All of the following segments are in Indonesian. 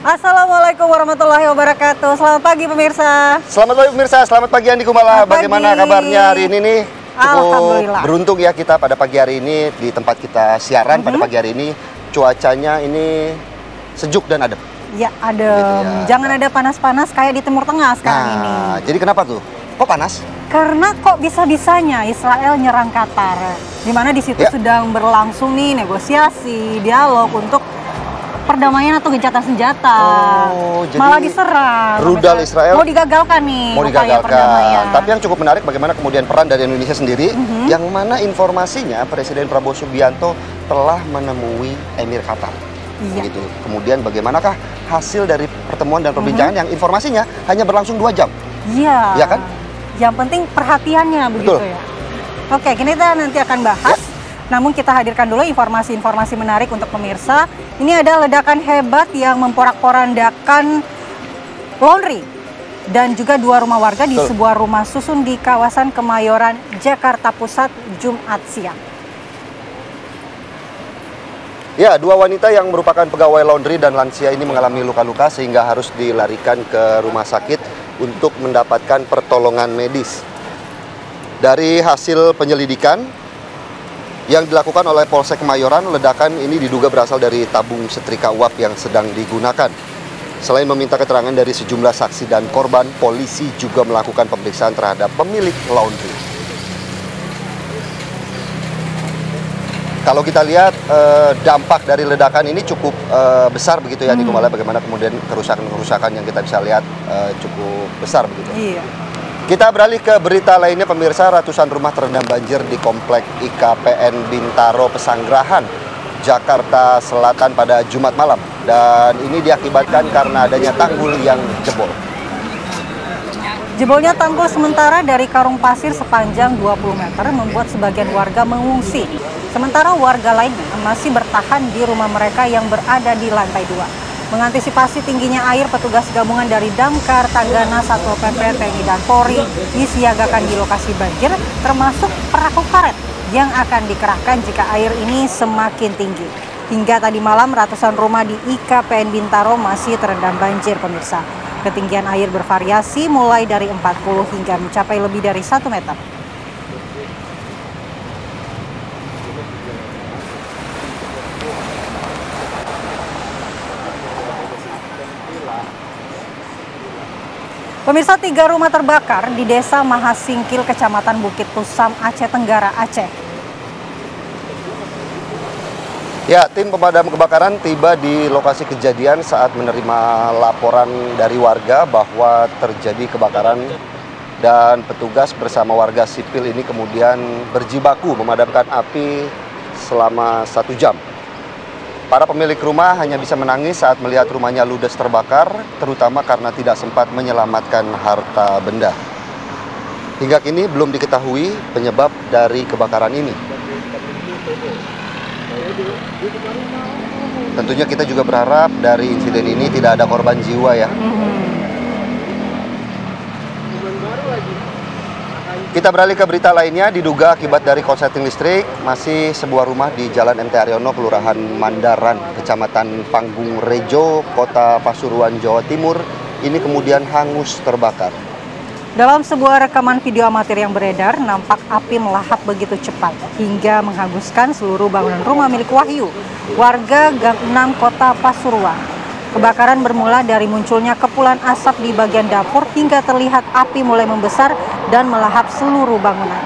Assalamualaikum warahmatullahi wabarakatuh. Selamat pagi pemirsa. Selamat pagi pemirsa, selamat pagi Andi Kumala. Bagaimana kabarnya hari ini nih? Cukup beruntung ya kita pada pagi hari ini di tempat kita siaran pada pagi hari ini. Cuacanya ini sejuk dan adem. Ya adem, gitu ya. Jangan ada panas-panas kayak di Timur Tengah sekarang ini. Jadi kenapa tuh? Kok panas? Karena kok bisa-bisanya Israel nyerang Qatar. Dimana di situ sedang berlangsung nih negosiasi, dialog untuk perdamaian atau gencatan senjata. Jadi malah diserang. Rudal Israel mau digagalkan nih. Mau digagalkan. Tapi yang cukup menarik bagaimana kemudian peran dari Indonesia sendiri, yang mana informasinya Presiden Prabowo Subianto telah menemui Emir Qatar. Gitu. Kemudian bagaimanakah hasil dari pertemuan dan perbincangan yang informasinya hanya berlangsung 2 jam? Iya. Ya kan? Yang penting perhatiannya begitu ya. Oke, kita nanti akan bahas. Namun kita hadirkan dulu informasi-informasi menarik untuk pemirsa. Ini ada ledakan hebat yang memporak-porandakan laundry dan juga 2 rumah warga di sebuah rumah susun di kawasan Kemayoran, Jakarta Pusat, Jumat siang. Ya, 2 wanita yang merupakan pegawai laundry dan lansia ini mengalami luka-luka sehingga harus dilarikan ke rumah sakit untuk mendapatkan pertolongan medis. Dari hasil penyelidikan yang dilakukan oleh Polsek Kemayoran, ledakan ini diduga berasal dari tabung setrika uap yang sedang digunakan. Selain meminta keterangan dari sejumlah saksi dan korban, polisi juga melakukan pemeriksaan terhadap pemilik laundry. Kalau kita lihat dampak dari ledakan ini cukup besar begitu ya, Nikomala, bagaimana kemudian kerusakan-kerusakan yang kita bisa lihat cukup besar begitu. Iya. Kita beralih ke berita lainnya pemirsa, ratusan rumah terendam banjir di Komplek IKPN Bintaro Pesanggerahan, Jakarta Selatan pada Jumat malam. Dan ini diakibatkan karena adanya tanggul yang jebol. Jebolnya tanggul sementara dari karung pasir sepanjang 20 meter membuat sebagian warga mengungsi. Sementara warga lainnya masih bertahan di rumah mereka yang berada di lantai 2. Mengantisipasi tingginya air, petugas gabungan dari Damkar, Tagana, Satpol PP, TNI, dan Polri disiagakan di lokasi banjir, termasuk perahu karet yang akan dikerahkan jika air ini semakin tinggi. Hingga tadi malam, ratusan rumah di IKPN Bintaro masih terendam banjir, pemirsa. Ketinggian air bervariasi mulai dari 40 hingga mencapai lebih dari 1 meter. Pemirsa, 3 rumah terbakar di Desa Mahasingkil, Kecamatan Bukit Tusam, Aceh Tenggara, Aceh. Ya, tim pemadam kebakaran tiba di lokasi kejadian saat menerima laporan dari warga bahwa terjadi kebakaran dan petugas bersama warga sipil ini kemudian berjibaku memadamkan api selama 1 jam. Para pemilik rumah hanya bisa menangis saat melihat rumahnya ludes terbakar, terutama karena tidak sempat menyelamatkan harta benda. Hingga kini belum diketahui penyebab dari kebakaran ini. Tentunya kita juga berharap dari insiden ini tidak ada korban jiwa ya. Kita beralih ke berita lainnya, diduga akibat dari korsleting listrik, masih sebuah rumah di Jalan MT Haryono, Kelurahan Mandaran, Kecamatan Panggung Rejo, Kota Pasuruan, Jawa Timur, ini kemudian hangus terbakar. Dalam sebuah rekaman video amatir yang beredar, nampak api melahap begitu cepat hingga menghanguskan seluruh bangunan rumah milik Wahyu, warga Gang 6 Kota Pasuruan. Kebakaran bermula dari munculnya kepulan asap di bagian dapur hingga terlihat api mulai membesar dan melahap seluruh bangunan.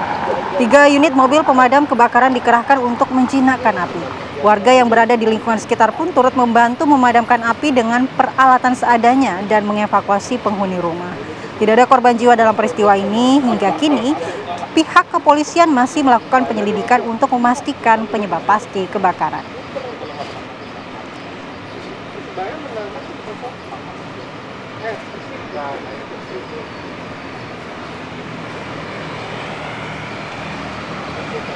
3 unit mobil pemadam kebakaran dikerahkan untuk menjinakkan api. Warga yang berada di lingkungan sekitar pun turut membantu memadamkan api dengan peralatan seadanya dan mengevakuasi penghuni rumah. Tidak ada korban jiwa dalam peristiwa ini. Hingga kini, pihak kepolisian masih melakukan penyelidikan untuk memastikan penyebab pasti kebakaran.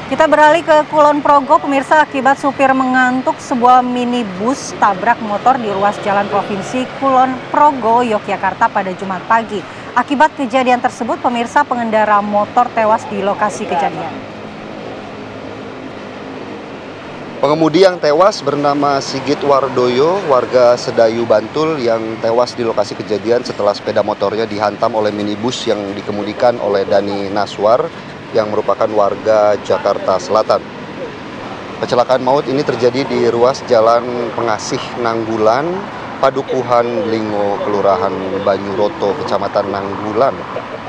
Kita beralih ke Kulon Progo, pemirsa. Akibat supir mengantuk, sebuah minibus tabrak motor di ruas jalan Provinsi Kulon Progo, Yogyakarta pada Jumat pagi. Akibat kejadian tersebut, pemirsa, pengendara motor tewas di lokasi kejadian. Pengemudi yang tewas bernama Sigit Wardoyo, warga Sedayu, Bantul, yang tewas di lokasi kejadian setelah sepeda motornya dihantam oleh minibus yang dikemudikan oleh Dani Naswar yang merupakan warga Jakarta Selatan. Kecelakaan maut ini terjadi di ruas Jalan Pengasih Nanggulan, Padukuhan Lingo, Kelurahan Banyuroto, Kecamatan Nanggulan,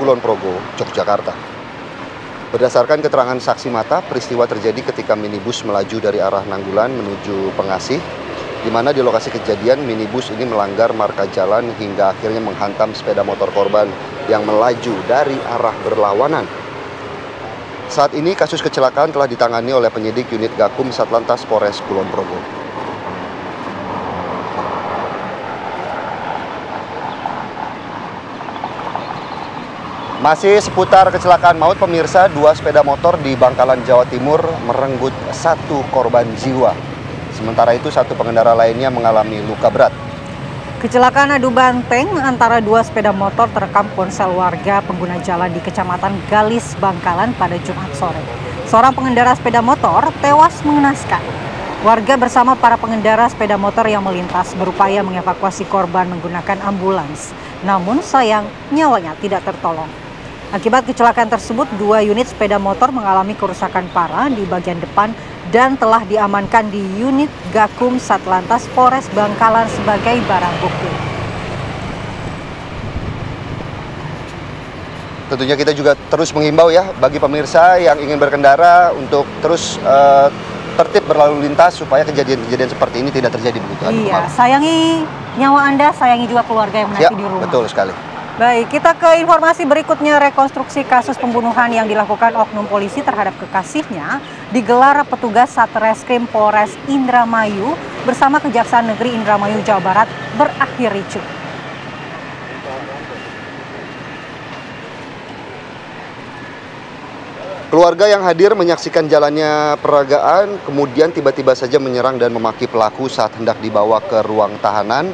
Kulon Progo, Yogyakarta. Berdasarkan keterangan saksi mata, peristiwa terjadi ketika minibus melaju dari arah Nanggulan menuju Pengasih, di mana di lokasi kejadian minibus ini melanggar marka jalan hingga akhirnya menghantam sepeda motor korban yang melaju dari arah berlawanan. Saat ini kasus kecelakaan telah ditangani oleh penyidik unit Gakum Satlantas Polres Kulon Progo. Masih seputar kecelakaan maut, pemirsa, 2 sepeda motor di Bangkalan, Jawa Timur merenggut 1 korban jiwa. Sementara itu 1 pengendara lainnya mengalami luka berat. Kecelakaan adu banteng antara 2 sepeda motor terekam ponsel warga pengguna jalan di Kecamatan Galis, Bangkalan pada Jumat sore. Seorang pengendara sepeda motor tewas mengenaskan. Warga bersama para pengendara sepeda motor yang melintas berupaya mengevakuasi korban menggunakan ambulans. Namun sayang, nyawanya tidak tertolong. Akibat kecelakaan tersebut, 2 unit sepeda motor mengalami kerusakan parah di bagian depan dan telah diamankan di unit Gakum Satlantas Polres Bangkalan sebagai barang bukti. Tentunya kita juga terus menghimbau ya bagi pemirsa yang ingin berkendara untuk terus tertib berlalu lintas supaya kejadian-kejadian seperti ini tidak terjadi begitu. Iya, sayangi nyawa Anda, sayangi juga keluarga yang menanti di rumah. Betul sekali. Baik, kita ke informasi berikutnya. Rekonstruksi kasus pembunuhan yang dilakukan oknum polisi terhadap kekasihnya digelar petugas Satreskrim Polres Indramayu bersama Kejaksaan Negeri Indramayu, Jawa Barat berakhir ricuh. Keluarga yang hadir menyaksikan jalannya peragaan, kemudian tiba-tiba saja menyerang dan memaki pelaku saat hendak dibawa ke ruang tahanan,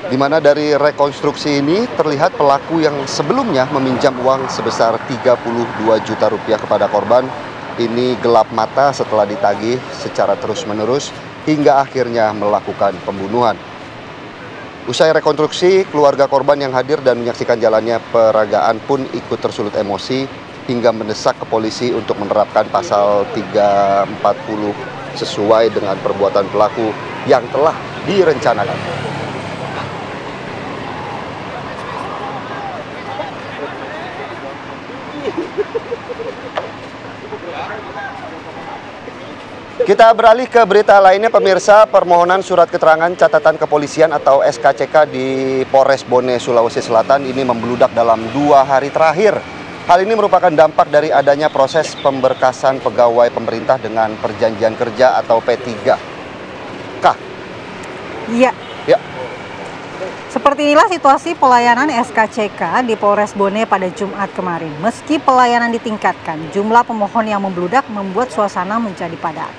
di mana dari rekonstruksi ini terlihat pelaku yang sebelumnya meminjam uang sebesar 32 juta rupiah kepada korban, ini gelap mata setelah ditagih secara terus-menerus hingga akhirnya melakukan pembunuhan. Usai rekonstruksi, keluarga korban yang hadir dan menyaksikan jalannya peragaan pun ikut tersulut emosi hingga mendesak ke polisi untuk menerapkan pasal 340 sesuai dengan perbuatan pelaku yang telah direncanakan. Kita beralih ke berita lainnya, pemirsa. Permohonan surat keterangan catatan kepolisian atau SKCK di Polres Bone, Sulawesi Selatan ini membludak dalam 2 hari terakhir. Hal ini merupakan dampak dari adanya proses pemberkasan pegawai pemerintah dengan perjanjian kerja atau P3K. Iya. Ya. Seperti inilah situasi pelayanan SKCK di Polres Bone pada Jumat kemarin. Meski pelayanan ditingkatkan, jumlah pemohon yang membludak membuat suasana menjadi padat.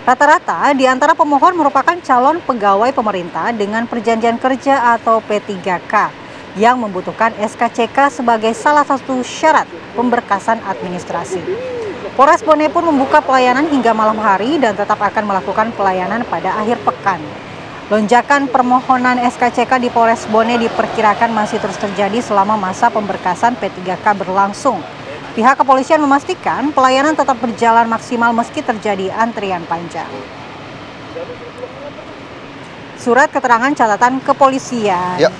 Rata-rata di antara pemohon merupakan calon pegawai pemerintah dengan perjanjian kerja atau P3K yang membutuhkan SKCK sebagai salah satu syarat pemberkasan administrasi. Polres Bone pun membuka pelayanan hingga malam hari dan tetap akan melakukan pelayanan pada akhir pekan. Lonjakan permohonan SKCK di Polres Bone diperkirakan masih terus terjadi selama masa pemberkasan P3K berlangsung. Pihak kepolisian memastikan pelayanan tetap berjalan maksimal meski terjadi antrian panjang. Surat keterangan catatan kepolisian. Ya.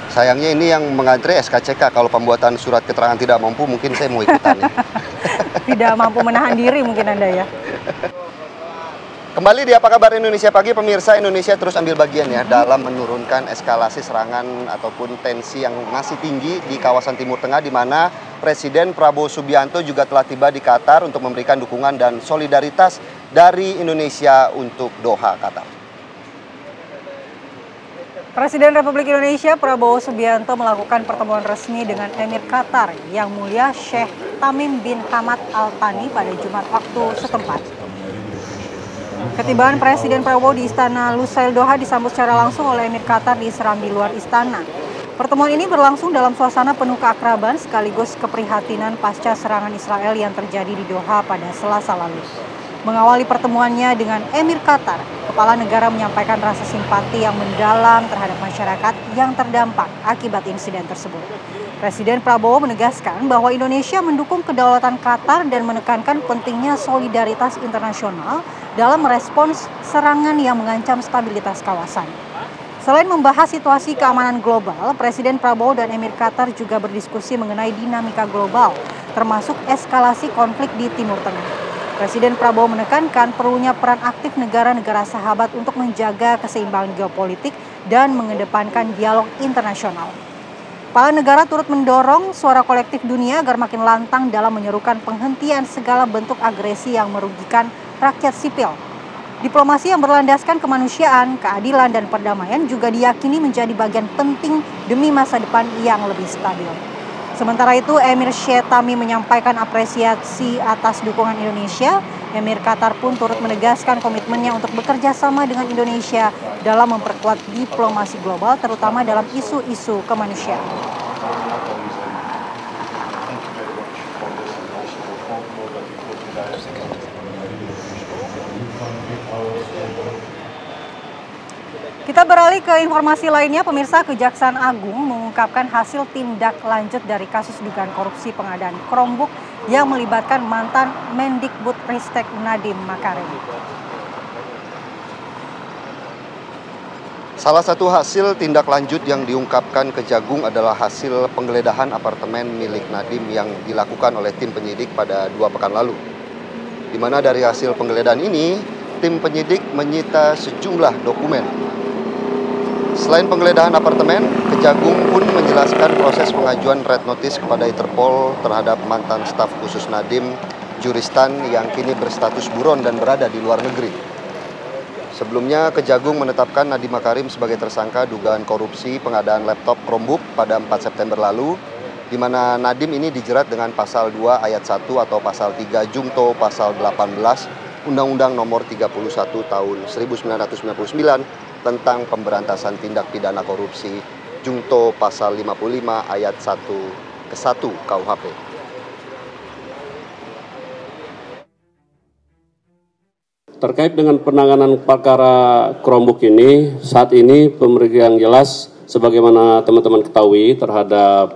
Sayangnya ini yang mengantri SKCK. Kalau pembuatan surat keterangan tidak mampu, mungkin saya mau ikutan ya. Tidak mampu menahan diri mungkin Anda ya. Kembali di Apa Kabar Indonesia Pagi, pemirsa. Indonesia terus ambil bagian ya dalam menurunkan eskalasi serangan ataupun tensi yang masih tinggi di kawasan Timur Tengah, di mana Presiden Prabowo Subianto juga telah tiba di Qatar untuk memberikan dukungan dan solidaritas dari Indonesia untuk Doha, Qatar. Presiden Republik Indonesia Prabowo Subianto melakukan pertemuan resmi dengan Emir Qatar Yang Mulia Sheikh Tamim bin Hamad Al Thani pada Jumat waktu setempat. Ketibaan Presiden Prabowo di Istana Lusail Doha disambut secara langsung oleh Emir Qatar di serambi luar istana. Pertemuan ini berlangsung dalam suasana penuh keakraban sekaligus keprihatinan pasca serangan Israel yang terjadi di Doha pada Selasa lalu. Mengawali pertemuannya dengan Emir Qatar, kepala negara menyampaikan rasa simpati yang mendalam terhadap masyarakat yang terdampak akibat insiden tersebut. Presiden Prabowo menegaskan bahwa Indonesia mendukung kedaulatan Qatar dan menekankan pentingnya solidaritas internasional dalam merespons serangan yang mengancam stabilitas kawasan. Selain membahas situasi keamanan global, Presiden Prabowo dan Emir Qatar juga berdiskusi mengenai dinamika global, termasuk eskalasi konflik di Timur Tengah. Presiden Prabowo menekankan perlunya peran aktif negara-negara sahabat untuk menjaga keseimbangan geopolitik dan mengedepankan dialog internasional. Kepala negara turut mendorong suara kolektif dunia agar makin lantang dalam menyerukan penghentian segala bentuk agresi yang merugikan rakyat sipil. Diplomasi yang berlandaskan kemanusiaan, keadilan, dan perdamaian juga diyakini menjadi bagian penting demi masa depan yang lebih stabil. Sementara itu, Emir Sheikh Tamim menyampaikan apresiasi atas dukungan Indonesia. Emir Qatar pun turut menegaskan komitmennya untuk bekerja sama dengan Indonesia dalam memperkuat diplomasi global, terutama dalam isu-isu kemanusiaan. Kita beralih ke informasi lainnya, pemirsa. Kejaksaan Agung mengungkapkan hasil tindak lanjut dari kasus dugaan korupsi pengadaan Chromebook yang melibatkan mantan Mendikbudristek Nadiem Makarim. Salah satu hasil tindak lanjut yang diungkapkan Kejagung adalah hasil penggeledahan apartemen milik Nadiem yang dilakukan oleh tim penyidik pada 2 pekan lalu. Di mana dari hasil penggeledahan ini, tim penyidik menyita sejumlah dokumen. Selain penggeledahan apartemen, Kejagung pun menjelaskan proses pengajuan red notice kepada Interpol terhadap mantan staf khusus Nadiem, Juristan, yang kini berstatus buron dan berada di luar negeri. Sebelumnya, Kejagung menetapkan Nadiem Makarim sebagai tersangka dugaan korupsi pengadaan laptop Chromebook pada 4 September lalu, di mana Nadiem ini dijerat dengan pasal 2 ayat 1 atau pasal 3 Jungto pasal 18 Undang-Undang Nomor 31 Tahun 1999 tentang pemberantasan tindak pidana korupsi Jungto pasal 55 ayat 1 ke 1 KUHP. Terkait dengan penanganan perkara Chromebook ini, saat ini pemeriksaan yang jelas sebagaimana teman-teman ketahui terhadap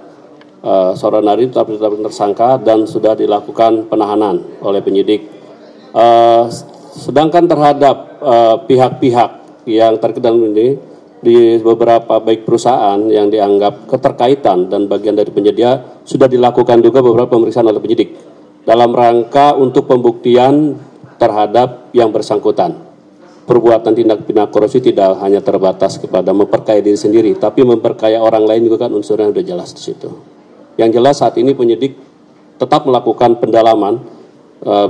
saudara Nadiem tetap tersangka dan sudah dilakukan penahanan oleh penyidik. Sedangkan terhadap pihak-pihak yang terkait ini di beberapa baik perusahaan yang dianggap keterkaitan dan bagian dari penyedia sudah dilakukan juga beberapa pemeriksaan oleh penyidik dalam rangka untuk pembuktian terhadap yang bersangkutan. Perbuatan tindak pidana korupsi tidak hanya terbatas kepada memperkaya diri sendiri, tapi memperkaya orang lain juga kan unsurnya sudah jelas di situ. Yang jelas saat ini penyidik tetap melakukan pendalaman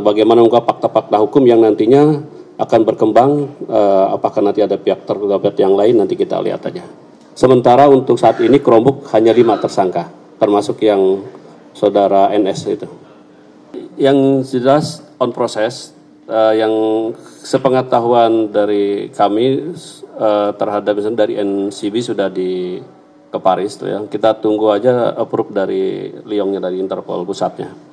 bagaimana mengungkap fakta-fakta hukum yang nantinya akan berkembang, apakah nanti ada pihak terlibat yang lain, nanti kita lihat aja. Sementara untuk saat ini Chromebook hanya 5 tersangka, termasuk yang saudara NS itu. Yang jelas on proses, yang sepengetahuan dari kami terhadap misalnya dari NCB sudah ke Paris tuh ya. Kita tunggu aja approve dari liongnya dari Interpol pusatnya.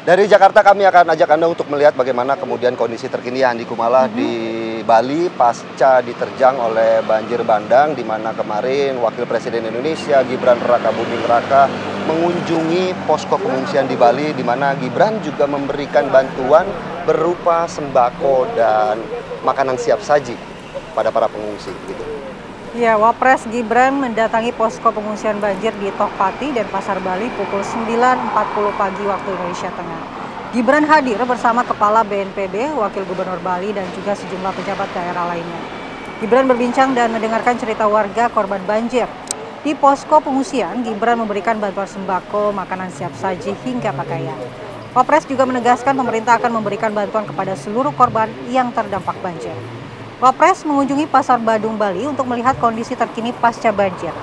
Dari Jakarta kami akan ajak Anda untuk melihat bagaimana kemudian kondisi terkini Andi Kumala di Bali pasca diterjang oleh banjir bandang, di mana kemarin Wakil Presiden Indonesia Gibran Rakabuming Raka mengunjungi posko pengungsian di Bali, di mana Gibran juga memberikan bantuan berupa sembako dan makanan siap saji pada para pengungsi. Gitu. Ya, Wapres Gibran mendatangi posko pengungsian banjir di Tokpati dan Pasar Bali pukul 9.40 pagi waktu Indonesia Tengah. Gibran hadir bersama Kepala BNPB, Wakil Gubernur Bali, dan juga sejumlah pejabat daerah lainnya. Gibran berbincang dan mendengarkan cerita warga korban banjir. Di posko pengungsian, Gibran memberikan bantuan sembako, makanan siap saji, hingga pakaian. Wapres juga menegaskan pemerintah akan memberikan bantuan kepada seluruh korban yang terdampak banjir. Wapres mengunjungi Pasar Badung Bali untuk melihat kondisi terkini pasca banjir.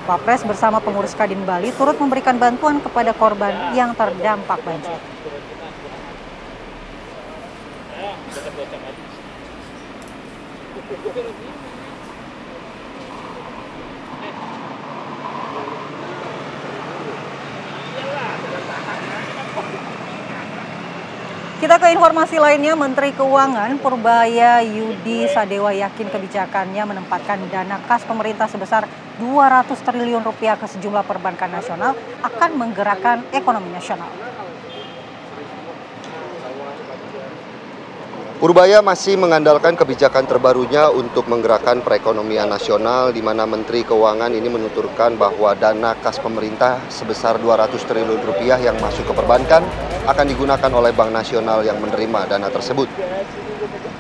Wapres bersama pengurus Kadin Bali turut memberikan bantuan kepada korban yang terdampak banjir. Kita ke informasi lainnya, Menteri Keuangan Purbaya Yudi Sadewa yakin kebijakannya menempatkan dana kas pemerintah sebesar 200 triliun rupiah ke sejumlah perbankan nasional akan menggerakkan ekonomi nasional. Purbaya masih mengandalkan kebijakan terbarunya untuk menggerakkan perekonomian nasional, di mana Menteri Keuangan ini menuturkan bahwa dana kas pemerintah sebesar 200 triliun rupiah yang masuk ke perbankan akan digunakan oleh Bank Nasional yang menerima dana tersebut.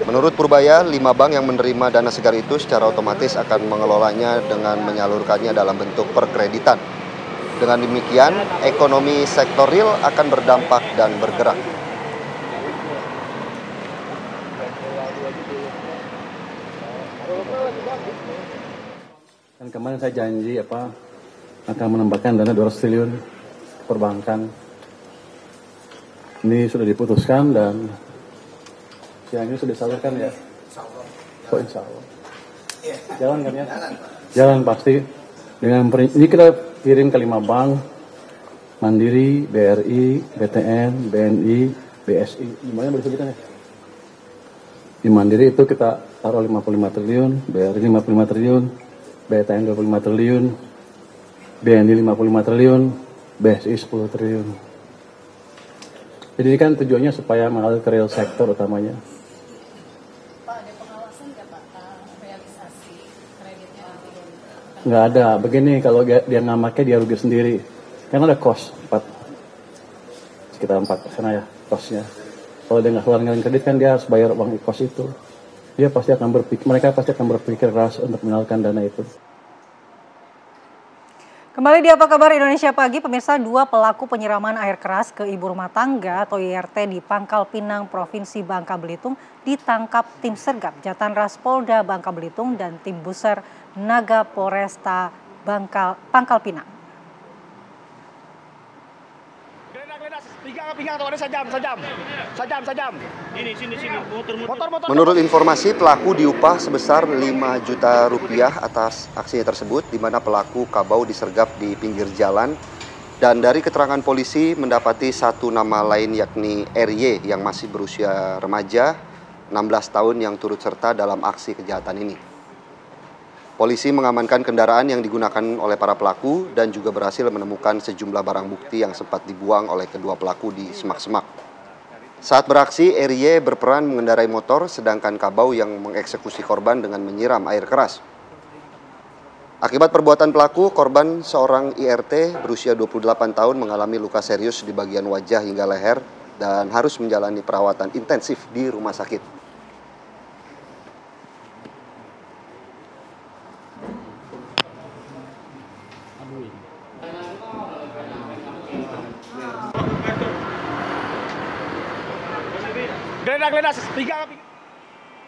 Menurut Purbaya, 5 bank yang menerima dana segar itu secara otomatis akan mengelolanya dengan menyalurkannya dalam bentuk perkreditan. Dengan demikian, ekonomi sektor real akan berdampak dan bergerak. Kan kemarin saya janji akan menambahkan dana 200 triliun ke perbankan. Ini sudah diputuskan dan siang ini sudah disalurkan ya. Oh, insya Allah. Jalan kan ya? Jalan pasti. Ini kita kirim ke 5 bank, Mandiri, BRI, BTN, BNI, BSI. Gimana boleh sebutan ya? Di Mandiri itu kita taruh 55 triliun, BRI 55 triliun, BTN 25 triliun, BNI 55 triliun, BSI 10 triliun. Jadi ini kan tujuannya supaya mengalir ke real sektor utamanya. Pak, ada pengawasan nggak Pak realisasi kreditnya? Nggak ada. Begini, kalau dia nggak pakai dia rugi sendiri. Kan ada cost, sekitar 4% ya costnya. Kalau dia nggak keluarin kredit kan dia harus bayar uang cost itu. Mereka pasti akan berpikir keras untuk menyalurkan dana itu. Kembali di Apa Kabar Indonesia Pagi, pemirsa, 2 pelaku penyiraman air keras ke ibu rumah tangga atau IRT di Pangkal Pinang, Provinsi Bangka Belitung ditangkap tim Sergap Jatanras Polda Bangka Belitung dan tim Buser Naga Polresta Pangkal Pinang. Menurut informasi, pelaku diupah sebesar 5 juta rupiah atas aksinya tersebut, di mana pelaku kabau disergap di pinggir jalan. Dan dari keterangan polisi mendapati satu nama lain yakni RY yang masih berusia remaja, 16 tahun yang turut serta dalam aksi kejahatan ini. Polisi mengamankan kendaraan yang digunakan oleh para pelaku dan juga berhasil menemukan sejumlah barang bukti yang sempat dibuang oleh kedua pelaku di semak-semak. Saat beraksi, RY berperan mengendarai motor, sedangkan kabau yang mengeksekusi korban dengan menyiram air keras. Akibat perbuatan pelaku, korban seorang IRT berusia 28 tahun mengalami luka serius di bagian wajah hingga leher dan harus menjalani perawatan intensif di rumah sakit.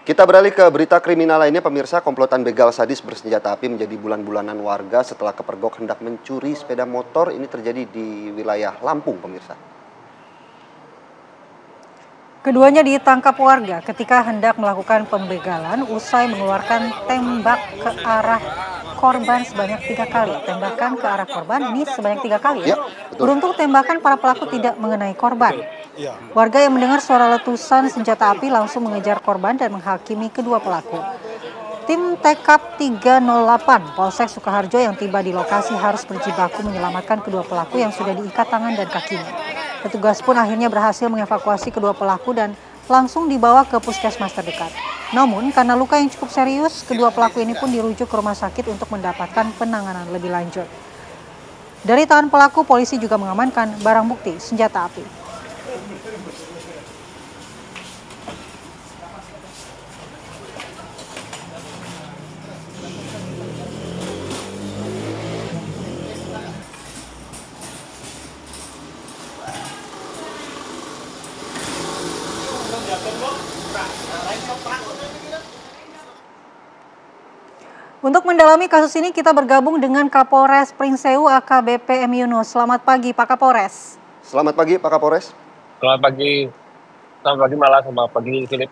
Kita beralih ke berita kriminal lainnya, pemirsa. Komplotan begal sadis bersenjata api menjadi bulan-bulanan warga setelah kepergok hendak mencuri sepeda motor. Ini terjadi di wilayah Lampung, pemirsa. Keduanya ditangkap warga ketika hendak melakukan pembegalan usai mengeluarkan tembak ke arah korban sebanyak 3 kali. Tembakan ke arah korban ini sebanyak 3 kali ya? Beruntung tembakan para pelaku tidak mengenai korban. Warga yang mendengar suara letusan senjata api langsung mengejar korban dan menghakimi kedua pelaku. Tim TKP 308 Polsek Sukoharjo yang tiba di lokasi harus berjibaku menyelamatkan kedua pelaku yang sudah diikat tangan dan kakinya. Petugas pun akhirnya berhasil mengevakuasi kedua pelaku dan langsung dibawa ke puskesmas terdekat. Namun karena luka yang cukup serius, kedua pelaku ini pun dirujuk ke rumah sakit untuk mendapatkan penanganan lebih lanjut. Dari tangan pelaku, polisi juga mengamankan barang bukti senjata api. Untuk mendalami kasus ini kita bergabung dengan Kapolres Prinsewu AKBP M. Yunus. Selamat pagi Pak Kapolres. Selamat pagi Pak Kapolres. Selamat pagi malah sama pagi Philip.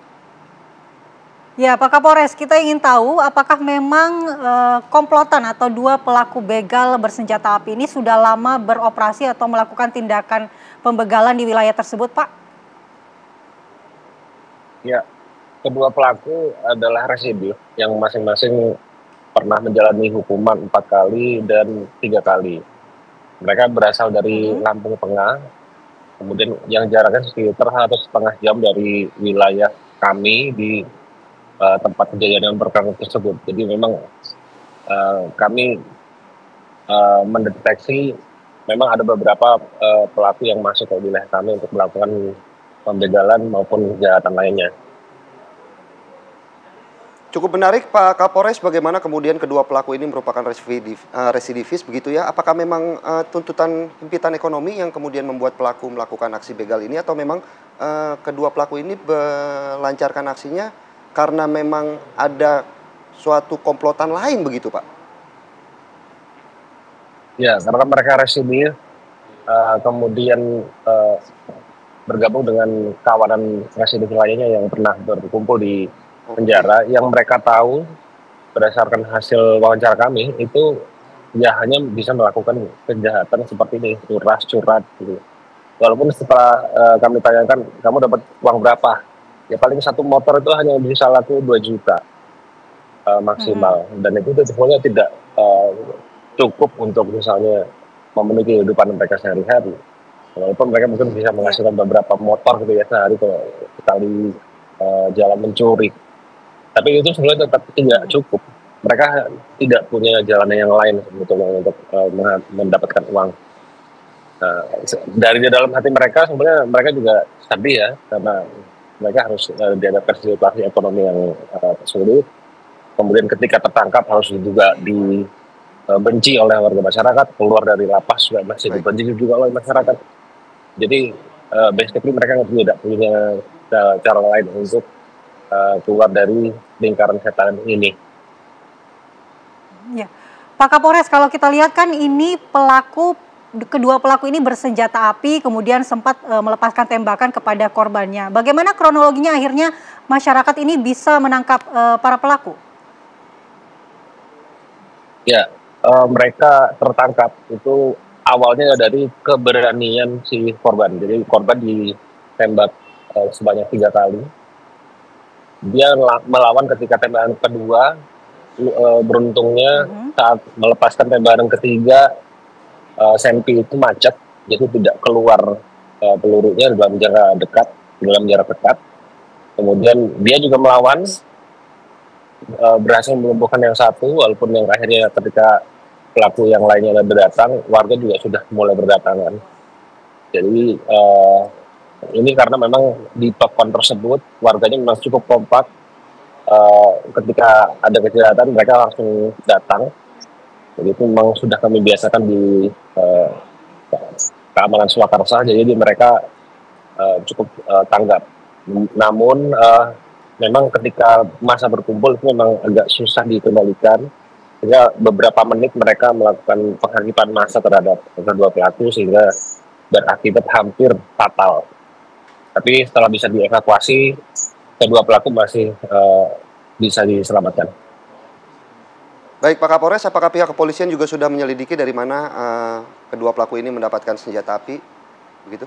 Ya Pak Kapolres, kita ingin tahu apakah memang komplotan atau 2 pelaku begal bersenjata api ini sudah lama beroperasi atau melakukan tindakan pembegalan di wilayah tersebut Pak? Ya, kedua pelaku adalah residif yang masing-masing pernah menjalani hukuman 4 kali dan 3 kali. Mereka berasal dari Lampung Tengah, kemudian yang jaraknya sekitar 1,5 jam dari wilayah kami di tempat kejadian perkara tersebut. Jadi memang kami mendeteksi memang ada beberapa pelaku yang masuk ke wilayah kami untuk melakukan pembegalan maupun kejahatan lainnya. Cukup menarik Pak Kapolres, bagaimana kemudian kedua pelaku ini merupakan residivis begitu ya. Apakah memang tuntutan himpitan ekonomi yang kemudian membuat pelaku melakukan aksi begal ini, atau memang kedua pelaku ini melancarkan aksinya karena memang ada suatu komplotan lain begitu Pak? Ya, karena mereka residif, kemudian bergabung dengan kawanan residif lainnya yang pernah berkumpul di penjara, yang mereka tahu berdasarkan hasil wawancara kami itu ya hanya bisa melakukan kejahatan seperti ini, curat gitu. Walaupun setelah kami tanyakan, kamu dapat uang berapa? Ya paling satu motor itu hanya bisa laku 2 juta maksimal, dan itu sebenarnya tidak cukup untuk misalnya memenuhi kehidupan mereka sehari-hari. Walaupun mereka mungkin bisa menghasilkan beberapa motor gitu ya sehari kalau sekali jalan mencuri. Tapi itu sebenarnya tetap tidak cukup. Mereka tidak punya jalan yang lain sebetulnya untuk mendapatkan uang. Dari dalam hati mereka sebenarnya mereka juga sedih ya, karena mereka harus dihadapkan situasi ekonomi yang sulit. Kemudian ketika tertangkap harus juga dibenci oleh warga masyarakat, keluar dari lapas juga masih dibenci juga oleh masyarakat. Jadi basically mereka tidak punya cara lain untuk keluar dari lingkaran setan ini. Ya, Pak Kapolres, kalau kita lihat kan ini kedua pelaku ini bersenjata api, kemudian sempat melepaskan tembakan kepada korbannya. Bagaimana kronologinya akhirnya masyarakat ini bisa menangkap para pelaku? Ya, mereka tertangkap itu awalnya dari keberanian si korban. Jadi korban ditembak sebanyak 3 kali. Dia melawan ketika tembakan kedua, beruntungnya saat melepaskan tembakan ketiga, Sempi itu macet, jadi tidak keluar pelurunya dalam jarak dekat. Kemudian dia juga melawan, berhasil melumpuhkan yang satu, walaupun yang akhirnya ketika pelaku yang lainnya datang, warga juga sudah mulai berdatangan. Jadi ini karena memang di pokon tersebut warganya memang cukup kompak. Ketika ada kejahatan mereka langsung datang. Jadi itu memang sudah kami biasakan di keamanan Swakarsa, jadi mereka cukup tanggap. Namun memang ketika masa berkumpul itu memang agak susah dikendalikan, sehingga beberapa menit mereka melakukan penghakiman massa terhadap kedua pelaku sehingga berakibat hampir fatal. Tapi setelah bisa dievakuasi, kedua pelaku masih bisa diselamatkan. Baik Pak Kapolres, apakah pihak kepolisian juga sudah menyelidiki dari mana kedua pelaku ini mendapatkan senjata api, begitu?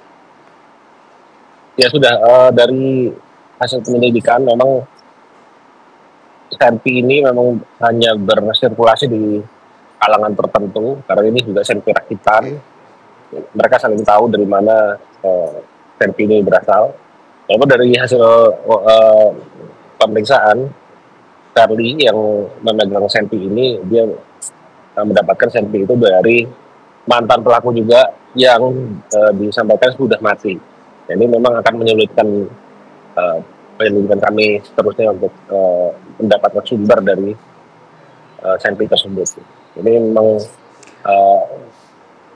Ya sudah, dari hasil penyelidikan memang Sempi ini memang hanya bersirkulasi di kalangan tertentu, karena ini juga Sempi rakitan. Mereka saling tahu dari mana Sempi ini berasal. Lalu dari hasil pemeriksaan, Charlie yang memegang Sempi ini, dia mendapatkan Sempi itu dari mantan pelaku juga yang disampaikan sudah mati. Ini memang akan menyulitkan penyelidikan kami seterusnya untuk mendapatkan sumber dari Sempi tersebut. Ini memang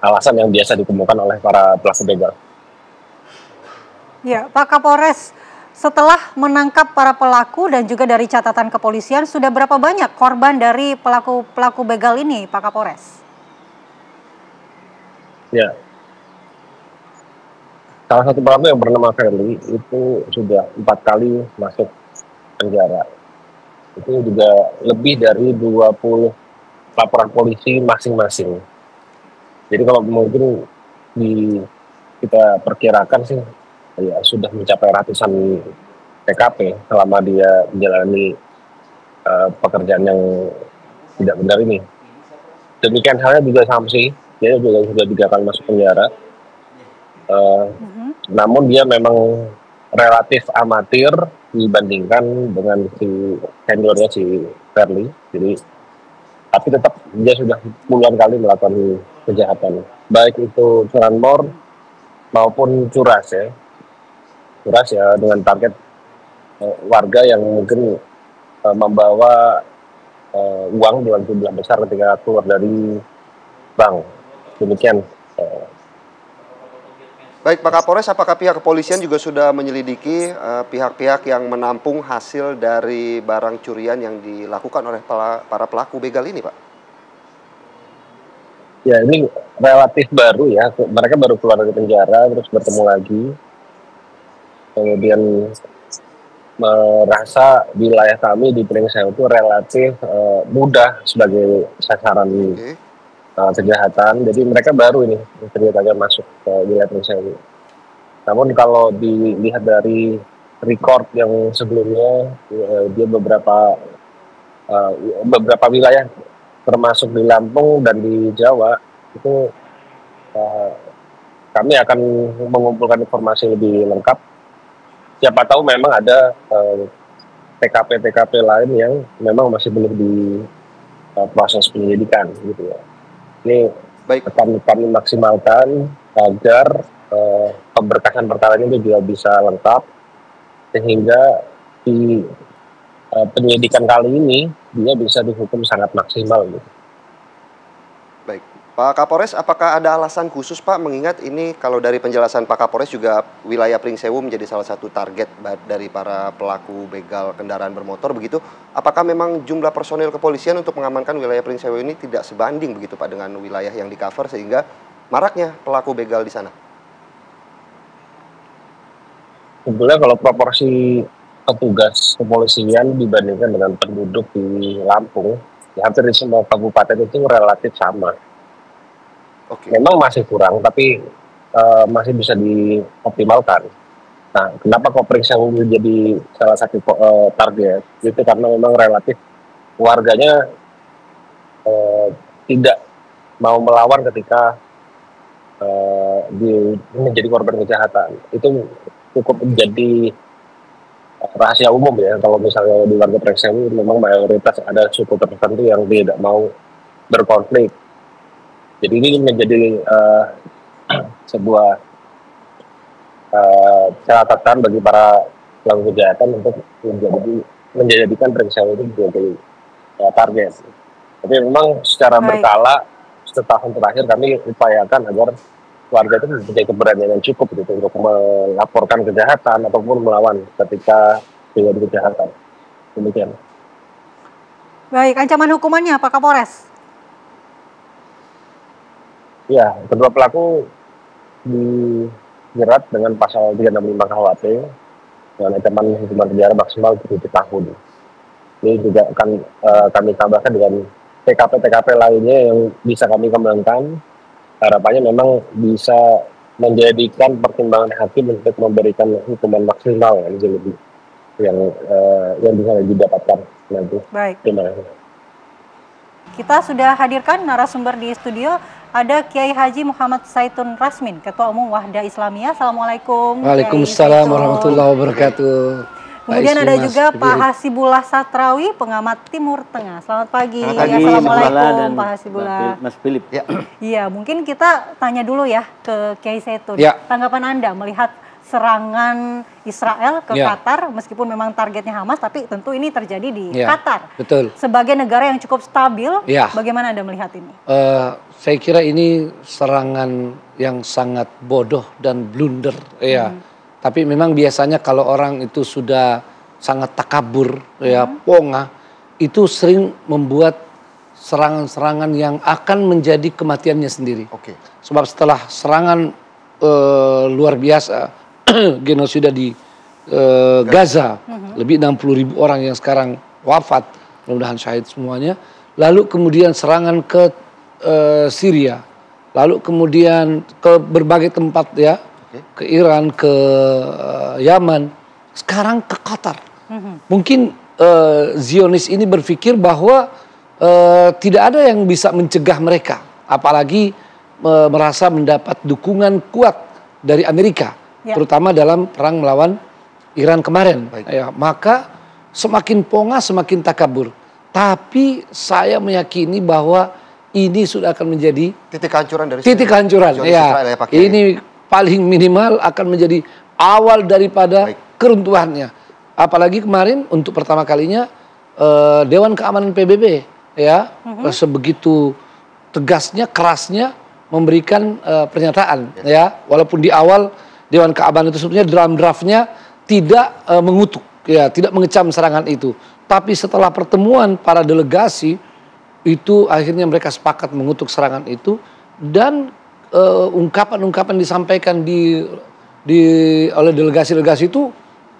alasan yang biasa ditemukan oleh para pelaku begal. Ya, Pak Kapolres, setelah menangkap para pelaku dan juga dari catatan kepolisian, sudah berapa banyak korban dari pelaku begal ini, Pak Kapolres? Ya, salah satu pelaku yang bernama Ferli itu sudah 4 kali masuk penjara. Itu juga lebih dari 20 laporan polisi masing-masing. Jadi kalau mungkin kita perkirakan sih, ya sudah mencapai ratusan TKP selama dia menjalani pekerjaan yang tidak benar ini. Demikian halnya juga Samsi, dia juga sudah 3 kali masuk penjara. Namun dia memang relatif amatir dibandingkan dengan si seniornya si Verly. Jadi, tapi tetap dia sudah puluhan kali melakukan kejahatan, baik itu curanmor maupun curas ya dengan target warga yang mungkin membawa uang dalam jumlah besar ketika keluar dari bank. Demikian. Baik Pak Kapolres, apakah pihak kepolisian juga sudah menyelidiki pihak-pihak yang menampung hasil dari barang curian yang dilakukan oleh para pelaku begal ini, Pak? Ya, ini relatif baru ya. Mereka baru keluar dari penjara, terus bertemu lagi. Kemudian merasa wilayah kami di Pringsewu itu relatif mudah sebagai sasaran kejahatan. Jadi mereka baru ini ceritanya masuk ke wilayah Pringsewu. Namun kalau dilihat dari record yang sebelumnya, dia beberapa wilayah termasuk di Lampung dan di Jawa itu kami akan mengumpulkan informasi lebih lengkap. Siapa tahu memang ada TKP lain yang memang masih belum di proses penyelidikan gitu ya. Ini akan kami maksimalkan agar pemberkasan perkara ini juga bisa lengkap sehingga di penyelidikan kali ini dia bisa dihukum sangat maksimal gitu. Baik, Pak Kapolres, apakah ada alasan khusus Pak, mengingat ini kalau dari penjelasan Pak Kapolres juga wilayah Pringsewu menjadi salah satu target dari para pelaku begal kendaraan bermotor begitu, apakah memang jumlah personil kepolisian untuk mengamankan wilayah Pringsewu ini tidak sebanding begitu Pak dengan wilayah yang di-cover sehingga maraknya pelaku begal di sana? Sebetulnya kalau proporsi petugas kepolisian dibandingkan dengan penduduk di Lampung, ya hampir di semua kabupaten itu relatif sama. Memang masih kurang, tapi masih bisa dioptimalkan. Nah, kenapa kok Pringsewu menjadi salah satu target? Itu karena memang relatif warganya tidak mau melawan ketika menjadi korban kejahatan. Itu cukup menjadi rahasia umum ya, kalau misalnya di warga Pringsewu memang mayoritas ada suku tertentu yang tidak mau berkonflik. Jadi ini menjadi sebuah catatan bagi para pelaku kejahatan untuk menjadikan Pringsewu itu menjadi target. Tapi memang secara berkala setahun terakhir kami upayakan agar warga itu mempunyai keberanian yang cukup gitu untuk melaporkan kejahatan ataupun melawan ketika terjadi kejahatan. Demikian. Baik, ancaman hukumannya Pak Kapolres? Ya, kedua pelaku dijerat dengan pasal 365 KUHP dengan ancaman hukuman penjara maksimal 7 tahun. Ini juga akan kami tambahkan dengan TKP lainnya yang bisa kami kembangkan. Harapannya memang bisa menjadikan pertimbangan hakim untuk memberikan hukuman maksimal yang lebih yang bisa didapatkan nanti. Baik. Terima kasih. Kita sudah hadirkan narasumber di studio, ada Kiai Haji Muhammad Saitun Rasmin, Ketua Umum Wahda Islamiyah. Assalamualaikum. Waalaikumsalam warahmatullahi wabarakatuh. Kemudian ada juga Pak Hasibullah Satrawi, pengamat Timur Tengah. Selamat pagi. Assalamualaikum Pak Hasibullah. Mas Philip. Ya. Iya, mungkin kita tanya dulu ya ke Kiai Saitun. Ya. Tanggapan Anda melihat serangan Israel ke Qatar, meskipun memang targetnya Hamas, tapi tentu ini terjadi di Qatar. Betul. Sebagai negara yang cukup stabil, bagaimana Anda melihat ini? Saya kira ini serangan yang sangat bodoh dan blunder, Tapi memang biasanya kalau orang itu sudah sangat takabur, pongah, itu sering membuat serangan-serangan yang akan menjadi kematiannya sendiri. Sebab setelah serangan luar biasa, genosida di Gaza, lebih 60.000 orang yang sekarang wafat, mudah-mudahan syahid semuanya. Lalu kemudian serangan ke Syria, lalu kemudian ke berbagai tempat ke Iran, ke Yaman, sekarang ke Qatar. Mungkin Zionis ini berpikir bahwa tidak ada yang bisa mencegah mereka, apalagi merasa mendapat dukungan kuat dari Amerika, terutama dalam perang melawan Iran kemarin. Ya, maka semakin ponga, semakin takabur. Tapi saya meyakini bahwa ini sudah akan menjadi titik kehancuran dari kehancuran. Ya, ini paling minimal akan menjadi awal daripada keruntuhannya. Apalagi kemarin untuk pertama kalinya Dewan Keamanan PBB ya sebegitu tegasnya, kerasnya memberikan pernyataan ya, walaupun di awal Dewan Keamanan itu sebetulnya dalam draftnya tidak mengutuk ya, tidak mengecam serangan itu. Tapi setelah pertemuan para delegasi itu akhirnya mereka sepakat mengutuk serangan itu, dan ungkapan-ungkapan disampaikan oleh delegasi-delegasi itu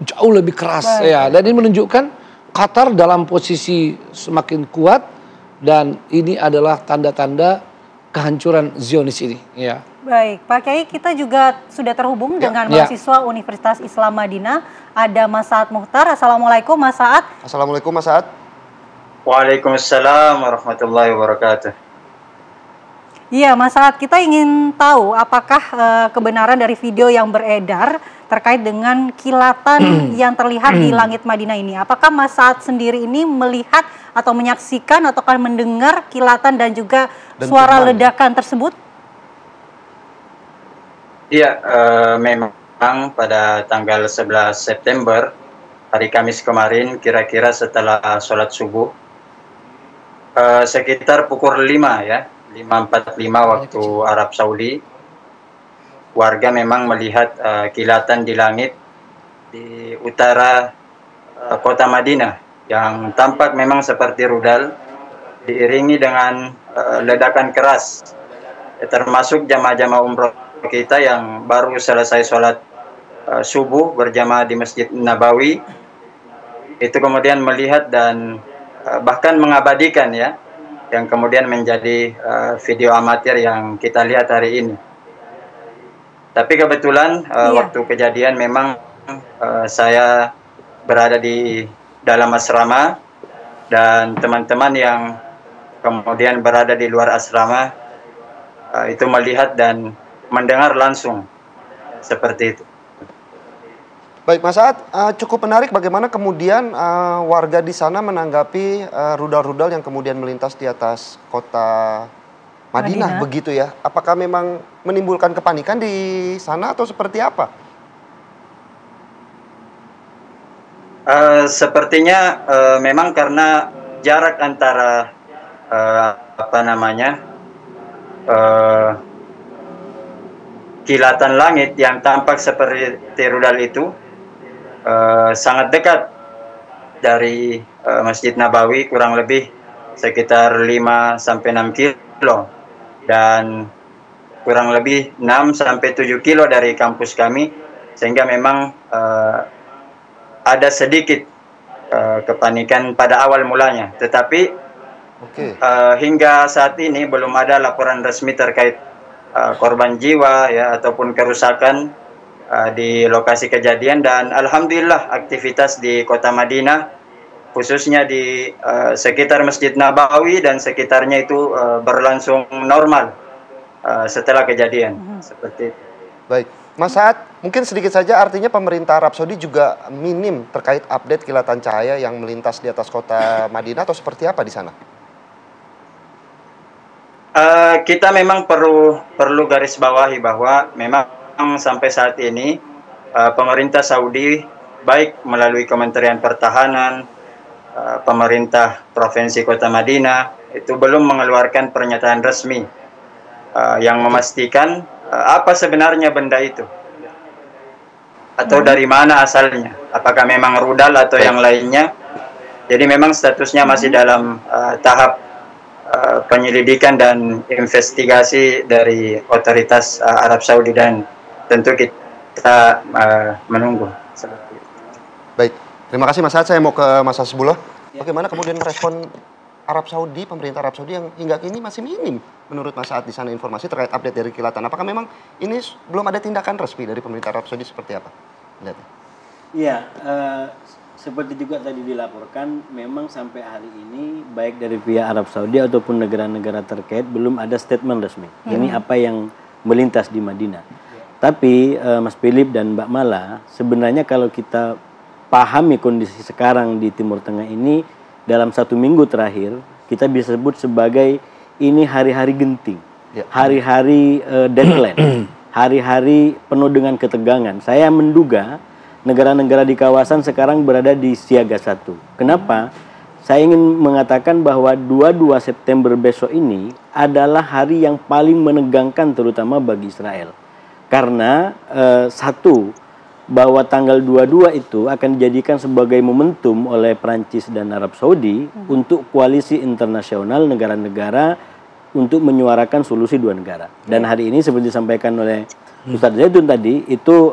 jauh lebih keras ya, dan ini menunjukkan Qatar dalam posisi semakin kuat, dan ini adalah tanda-tanda kehancuran Zionis ini ya. Baik, Pak Kiai, kita juga sudah terhubung dengan mahasiswa Universitas Islam Madinah. Ada Mas Saad Muhtar. Assalamualaikum Mas Saad. Assalamualaikum Mas Saad. Waalaikumsalam warahmatullahi wabarakatuh. Iya Mas Saad, kita ingin tahu apakah kebenaran dari video yang beredar terkait dengan kilatan yang terlihat di langit Madinah ini. Apakah Mas Saad sendiri ini melihat atau menyaksikan atau kan mendengar kilatan dan juga suara ledakan tersebut? Iya, memang pada tanggal 11 September, hari Kamis kemarin, kira-kira setelah sholat subuh, sekitar pukul 5 ya, 5.45 waktu Arab Saudi, warga memang melihat kilatan di langit di utara kota Madinah yang tampak memang seperti rudal, diiringi dengan ledakan keras, termasuk jamaah-jamaah umroh kita yang baru selesai sholat subuh berjamaah di Masjid Nabawi, itu kemudian melihat dan bahkan mengabadikan ya, yang kemudian menjadi video amatir yang kita lihat hari ini. Tapi kebetulan waktu kejadian memang saya berada di dalam asrama, dan teman-teman yang kemudian berada di luar asrama itu melihat dan mendengar langsung seperti itu. Baik Mas Saad, cukup menarik bagaimana kemudian warga di sana menanggapi rudal-rudal yang kemudian melintas di atas kota Madinah begitu ya. Apakah memang menimbulkan kepanikan di sana atau seperti apa? Sepertinya memang karena jarak antara kilatan langit yang tampak seperti rudal itu sangat dekat dari Masjid Nabawi, kurang lebih sekitar 5-6 kilo, dan kurang lebih 6-7 kilo dari kampus kami, sehingga memang ada sedikit kepanikan pada awal mulanya. Tetapi hingga saat ini belum ada laporan resmi terkait korban jiwa ya ataupun kerusakan di lokasi kejadian, dan alhamdulillah aktivitas di kota Madinah khususnya di sekitar Masjid Nabawi dan sekitarnya itu berlangsung normal setelah kejadian seperti itu. Baik, Mas Saad, mungkin sedikit saja artinya pemerintah Arab Saudi juga minim terkait update kilatan cahaya yang melintas di atas kota Madinah, atau seperti apa di sana? Kita memang perlu garis bawahi bahwa memang sampai saat ini pemerintah Saudi baik melalui Kementerian Pertahanan, pemerintah Provinsi Kota Madinah itu belum mengeluarkan pernyataan resmi yang memastikan apa sebenarnya benda itu atau dari mana asalnya, apakah memang rudal atau yang lainnya. Jadi memang statusnya masih dalam tahap penyelidikan dan investigasi dari otoritas Arab Saudi, dan tentu kita menunggu. Baik, terima kasih Mas Saad. Saya mau ke Mas Hasbullah. Bagaimana kemudian respon Arab Saudi, pemerintah Arab Saudi yang hingga kini masih minim menurut Mas Saad di sana informasi terkait update dari kilatan? Apakah memang ini belum ada tindakan resmi dari pemerintah Arab Saudi, seperti apa? Iya, seperti juga tadi dilaporkan, memang sampai hari ini baik dari pihak Arab Saudi ataupun negara-negara terkait belum ada statement resmi. Ini apa yang melintas di Madinah. Tapi Mas Philip dan Mbak Mala, sebenarnya kalau kita pahami kondisi sekarang di Timur Tengah ini, dalam 1 minggu terakhir kita bisa sebut sebagai ini hari-hari genting, hari-hari deadline, hari-hari penuh dengan ketegangan. Saya menduga negara-negara di kawasan sekarang berada di siaga 1. Kenapa? Saya ingin mengatakan bahwa 22 September besok ini adalah hari yang paling menegangkan terutama bagi Israel. Karena satu, bahwa tanggal 22 itu akan dijadikan sebagai momentum oleh Prancis dan Arab Saudi untuk koalisi internasional negara-negara untuk menyuarakan solusi 2 negara. Dan hari ini seperti disampaikan oleh Ustadz Zaitun tadi, itu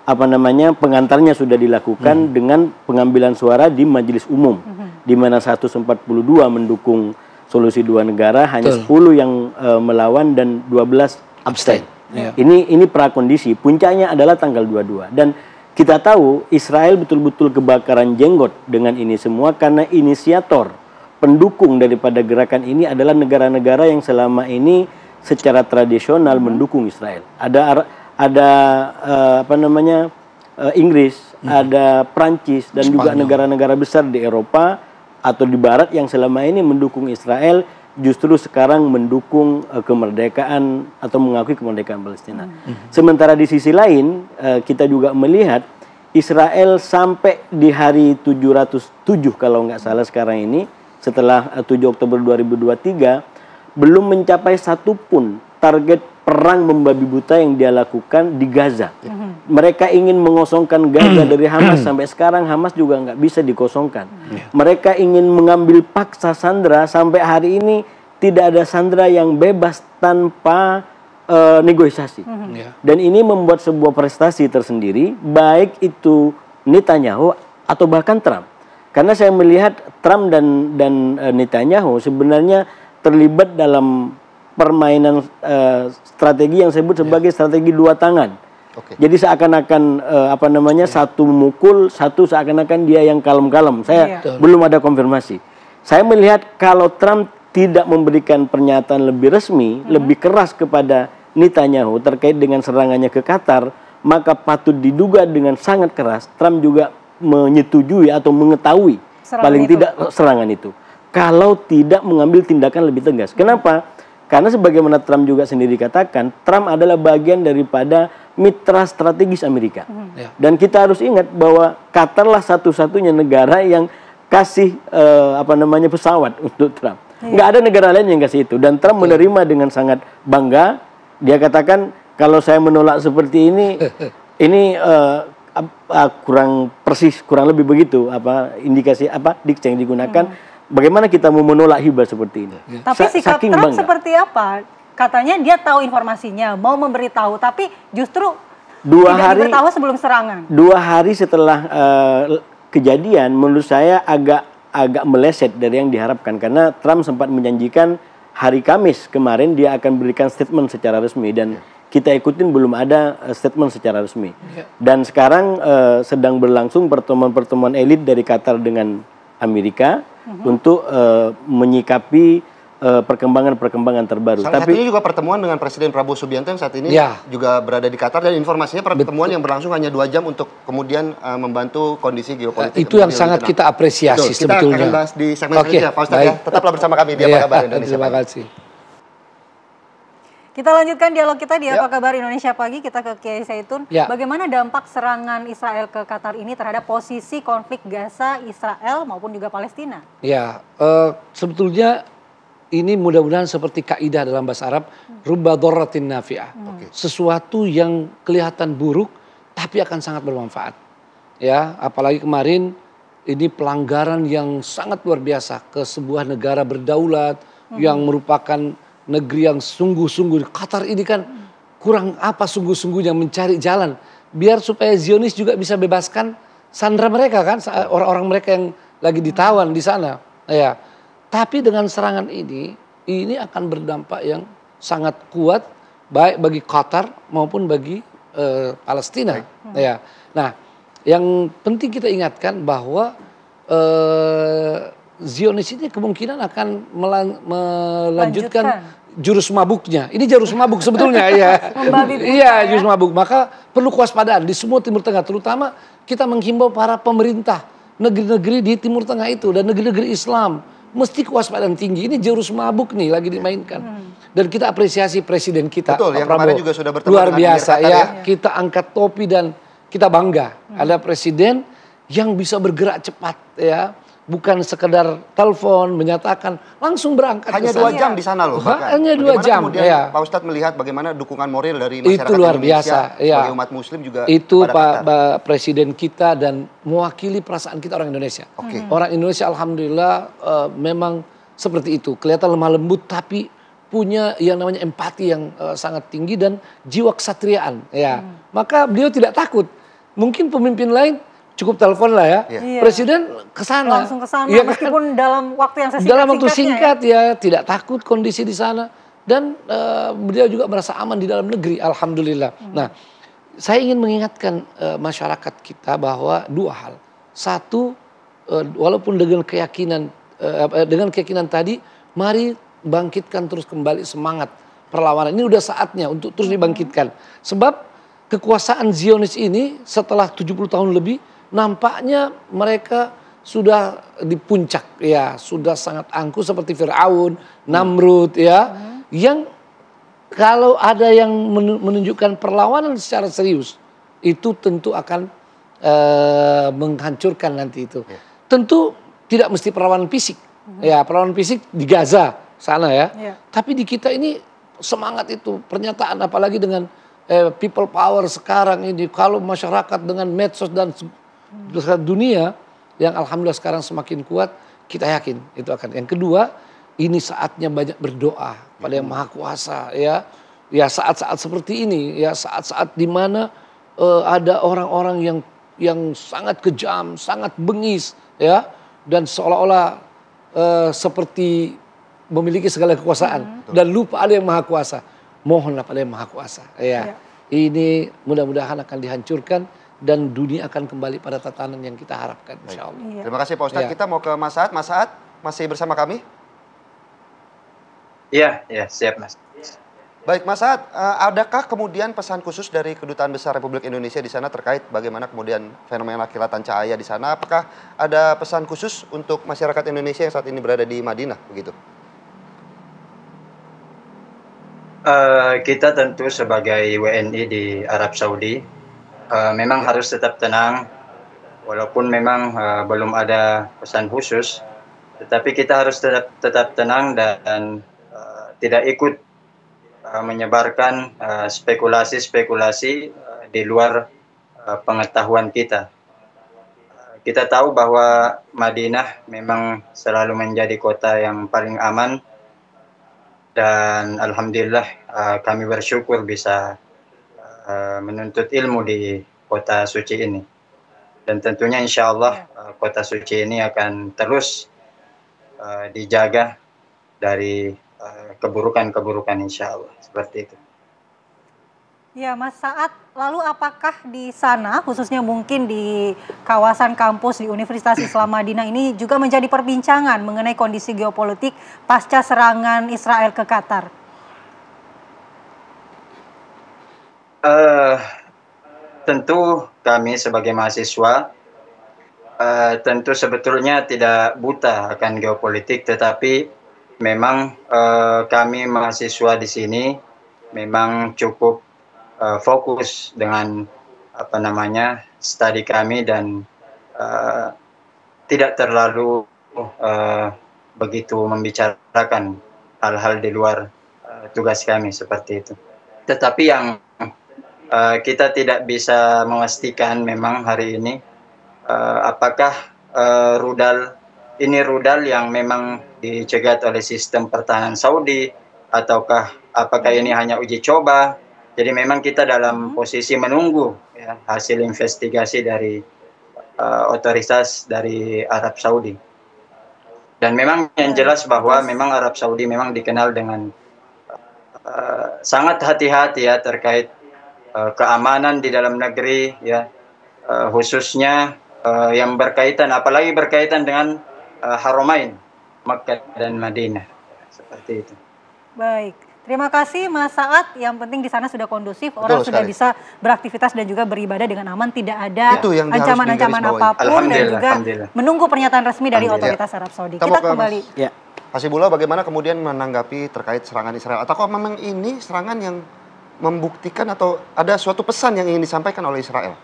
pengantarnya sudah dilakukan dengan pengambilan suara di majelis umum, di mana 142 mendukung solusi 2 negara, hanya 10 yang melawan dan 12 abstain. Ini prakondisi. Puncaknya adalah tanggal 22. Dan kita tahu Israel betul-betul kebakaran jenggot dengan ini semua karena inisiator, pendukung daripada gerakan ini adalah negara-negara yang selama ini secara tradisional mendukung Israel. Ada Inggris, ada Prancis dan juga negara-negara besar di Eropa atau di Barat yang selama ini mendukung Israel, justru sekarang mendukung kemerdekaan atau mengakui kemerdekaan Palestina. Sementara di sisi lain kita juga melihat Israel sampai di hari 707 kalau nggak salah sekarang ini, setelah 7 Oktober 2023 belum mencapai satupun target perang membabi buta yang dia lakukan di Gaza. Mereka ingin mengosongkan Gaza dari Hamas, sampai sekarang Hamas juga nggak bisa dikosongkan. Mereka ingin mengambil paksa sandera, sampai hari ini tidak ada sandera yang bebas tanpa negosiasi. Dan ini membuat sebuah prestasi tersendiri, baik itu Netanyahu atau bahkan Trump. Karena saya melihat Trump dan Netanyahu sebenarnya terlibat dalam permainan strategi yang saya sebut sebagai strategi 2 tangan. Jadi seakan-akan satu mukul, satu seakan-akan dia yang kalem-kalem. Saya belum ada konfirmasi. Saya melihat kalau Trump tidak memberikan pernyataan lebih resmi, lebih keras kepada Netanyahu terkait dengan serangannya ke Qatar, maka patut diduga dengan sangat keras Trump juga menyetujui atau mengetahui tidak serangan itu. Kalau tidak mengambil tindakan lebih tegas. Kenapa? Karena sebagaimana Trump juga sendiri katakan, Trump adalah bagian daripada mitra strategis Amerika. Dan kita harus ingat bahwa Qatar lah satu-satunya negara yang kasih pesawat untuk Trump. Nggak ada negara lain yang kasih itu. Dan Trump menerima dengan sangat bangga. Dia katakan, kalau saya menolak seperti ini, ini kurang persis, kurang lebih begitu indikasi diksi yang digunakan. Bagaimana kita mau menolak hibah seperti ini? Tapi sikap Trump seperti apa? Katanya dia tahu informasinya, mau memberitahu, tapi justru tidak diberitahu sebelum serangan. 2 hari setelah kejadian, menurut saya agak meleset dari yang diharapkan. Karena Trump sempat menjanjikan hari Kamis kemarin dia akan berikan statement secara resmi. Dan kita ikutin belum ada statement secara resmi. Dan sekarang sedang berlangsung pertemuan-pertemuan elit dari Qatar dengan Amerika untuk menyikapi perkembangan-perkembangan terbaru. Salah satunya juga pertemuan dengan Presiden Prabowo Subianto yang saat ini juga berada di Qatar, dan informasinya pertemuan yang berlangsung hanya 2 jam untuk kemudian membantu kondisi geopolitik. Itu yang sangat kita apresiasi sebetulnya. Kita akan bahas di segmen selanjutnya, Pak Ustadz ya. Tetaplah bersama kami di Apa Kabar Indonesia. Terima kasih. Kita lanjutkan dialog kita di Apa Kabar Indonesia Pagi. Kita ke Kiai Zaitun. Bagaimana dampak serangan Israel ke Qatar ini terhadap posisi konflik Gaza, Israel maupun juga Palestina? Sebetulnya ini mudah-mudahan seperti kaidah dalam bahasa Arab, rubba dharratin nafi'ah. Sesuatu yang kelihatan buruk tapi akan sangat bermanfaat. Apalagi kemarin ini pelanggaran yang sangat luar biasa ke sebuah negara berdaulat yang merupakan negeri yang sungguh-sungguh. Qatar ini kan kurang apa sungguh-sungguhnya mencari jalan biar supaya Zionis juga bisa bebaskan sandera mereka kan, orang-orang mereka yang lagi ditawan di sana. Tapi dengan serangan ini akan berdampak yang sangat kuat baik bagi Qatar maupun bagi Palestina. Nah, Yang penting kita ingatkan bahwa Zionis ini kemungkinan akan melanjutkan jurus mabuknya. Ini jurus mabuk sebetulnya ya. Iya, jurus mabuk. Maka perlu kewaspadaan di semua Timur Tengah, terutama kita menghimbau para pemerintah negeri-negeri di Timur Tengah itu dan negeri-negeri Islam mesti kewaspadaan tinggi. Ini jurus mabuk nih lagi dimainkan. Dan kita apresiasi presiden kita, Betul, Pak yang Prabowo. kemarin juga sudah bertemu Luar dengan biasa Emir Qatar ya. Kita angkat topi dan kita bangga. Ada presiden yang bisa bergerak cepat ya. Bukan sekedar telepon menyatakan langsung berangkat. Hanya 2 jam di sana loh. Hanya 2 jam. Kemudian ya. Pak Ustadz melihat bagaimana dukungan moral dari masyarakat Itu luar Indonesia biasa. Ya. sebagai umat Muslim juga. Itu Pak Presiden kita dan mewakili perasaan kita orang Indonesia. Orang Indonesia alhamdulillah memang seperti itu. Kelihatan lemah lembut tapi punya yang namanya empati yang sangat tinggi dan jiwa kesatriaan. Ya. Maka beliau tidak takut. Mungkin pemimpin lain cukup telepon lah ya. Presiden kesana. Langsung ke sana ya meskipun dalam waktu yang dalam waktu singkat ya tidak takut kondisi di sana dan beliau juga merasa aman di dalam negeri alhamdulillah. Nah, saya ingin mengingatkan masyarakat kita bahwa 2 hal. Satu, walaupun dengan keyakinan tadi, mari bangkitkan terus kembali semangat perlawanan. Ini udah saatnya untuk terus dibangkitkan. Sebab kekuasaan Zionis ini setelah 70 tahun lebih nampaknya mereka sudah di puncak ya, sudah sangat angkuh seperti Firaun, Namrud ya, yang kalau ada yang menunjukkan perlawanan secara serius itu tentu akan menghancurkan nanti itu. Tentu tidak mesti perlawanan fisik, ya perlawanan fisik di Gaza sana ya, tapi di kita ini semangat itu pernyataan apalagi dengan people power sekarang ini kalau masyarakat dengan medsos dan dunia yang alhamdulillah sekarang semakin kuat, kita yakin itu akan. Yang kedua, ini saatnya banyak berdoa pada Yang Maha Kuasa ya. Ya saat-saat seperti ini, ya saat-saat di mana ada orang-orang yang sangat kejam, sangat bengis ya dan seolah-olah seperti memiliki segala kekuasaan dan lupa ada Yang Maha Kuasa. Mohonlah pada Yang Maha Kuasa ya. Ini mudah-mudahan akan dihancurkan dan dunia akan kembali pada tatanan yang kita harapkan insyaallah. Terima kasih Pak Ustadz. Kita mau ke Mas Saad. Mas Saad masih bersama kami? Iya, siap Mas. Baik Mas Saad, adakah kemudian pesan khusus dari Kedutaan Besar Republik Indonesia di sana terkait bagaimana kemudian fenomena kilatan cahaya di sana? Apakah ada pesan khusus untuk masyarakat Indonesia yang saat ini berada di Madinah begitu? Kita tentu sebagai WNI di Arab Saudi memang harus tetap tenang, walaupun memang belum ada pesan khusus, tetapi kita harus tetap tenang dan tidak ikut menyebarkan spekulasi-spekulasi di luar pengetahuan kita. Kita tahu bahwa Madinah memang selalu menjadi kota yang paling aman dan alhamdulillah kami bersyukur bisa menuntut ilmu di kota suci ini. Dan tentunya insya Allah kota suci ini akan terus dijaga dari keburukan-keburukan insya Allah. Seperti itu. Ya Mas Saad, lalu apakah di sana khususnya mungkin di kawasan kampus di Universitas Islam Madinah ini juga menjadi perbincangan mengenai kondisi geopolitik pasca serangan Israel ke Qatar? Tentu kami sebagai mahasiswa tentu sebetulnya tidak buta akan geopolitik, tetapi memang kami mahasiswa di sini memang cukup fokus dengan studi kami dan tidak terlalu begitu membicarakan hal-hal di luar tugas kami seperti itu. Tetapi yang kita tidak bisa memastikan memang hari ini apakah rudal yang memang dicegat oleh sistem pertahanan Saudi ataukah apakah ini hanya uji coba. Jadi memang kita dalam posisi menunggu ya, hasil investigasi dari otoritas dari Arab Saudi. Dan memang yang jelas bahwa memang Arab Saudi memang dikenal dengan sangat hati-hati ya terkait keamanan di dalam negeri ya, khususnya yang berkaitan, apalagi berkaitan dengan Haramain, Makkah dan Madinah, seperti itu. Baik, terima kasih Mas Saad. Yang penting di sana sudah kondusif, orang sudah bisa beraktivitas dan juga beribadah dengan aman, tidak ada ancaman-ancaman apapun dan juga menunggu pernyataan resmi dari otoritas Arab Saudi. Kita kembali. Ya. Hasibullah, bagaimana kemudian menanggapi terkait serangan Israel? Ataukah memang ini serangan yang membuktikan atau ada suatu pesan yang ingin disampaikan oleh Israel?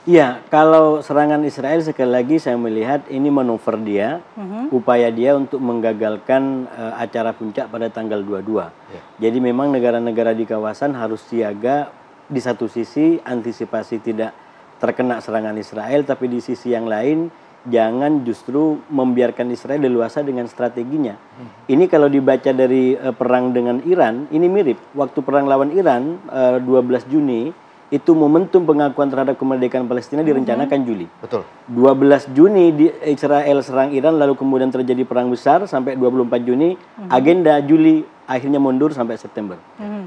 Iya, kalau serangan Israel sekali lagi saya melihat ini manuver dia, upaya dia untuk menggagalkan acara puncak pada tanggal 22. Jadi memang negara-negara di kawasan harus siaga, di satu sisi antisipasi tidak terkena serangan Israel, tapi di sisi yang lain jangan justru membiarkan Israel leluasa dengan strateginya. Ini kalau dibaca dari perang dengan Iran, ini mirip. Waktu perang lawan Iran 12 Juni, itu momentum pengakuan terhadap kemerdekaan Palestina direncanakan Juli. Betul. 12 Juni Israel serang Iran, lalu kemudian terjadi perang besar sampai 24 Juni, agenda Juli akhirnya mundur sampai September.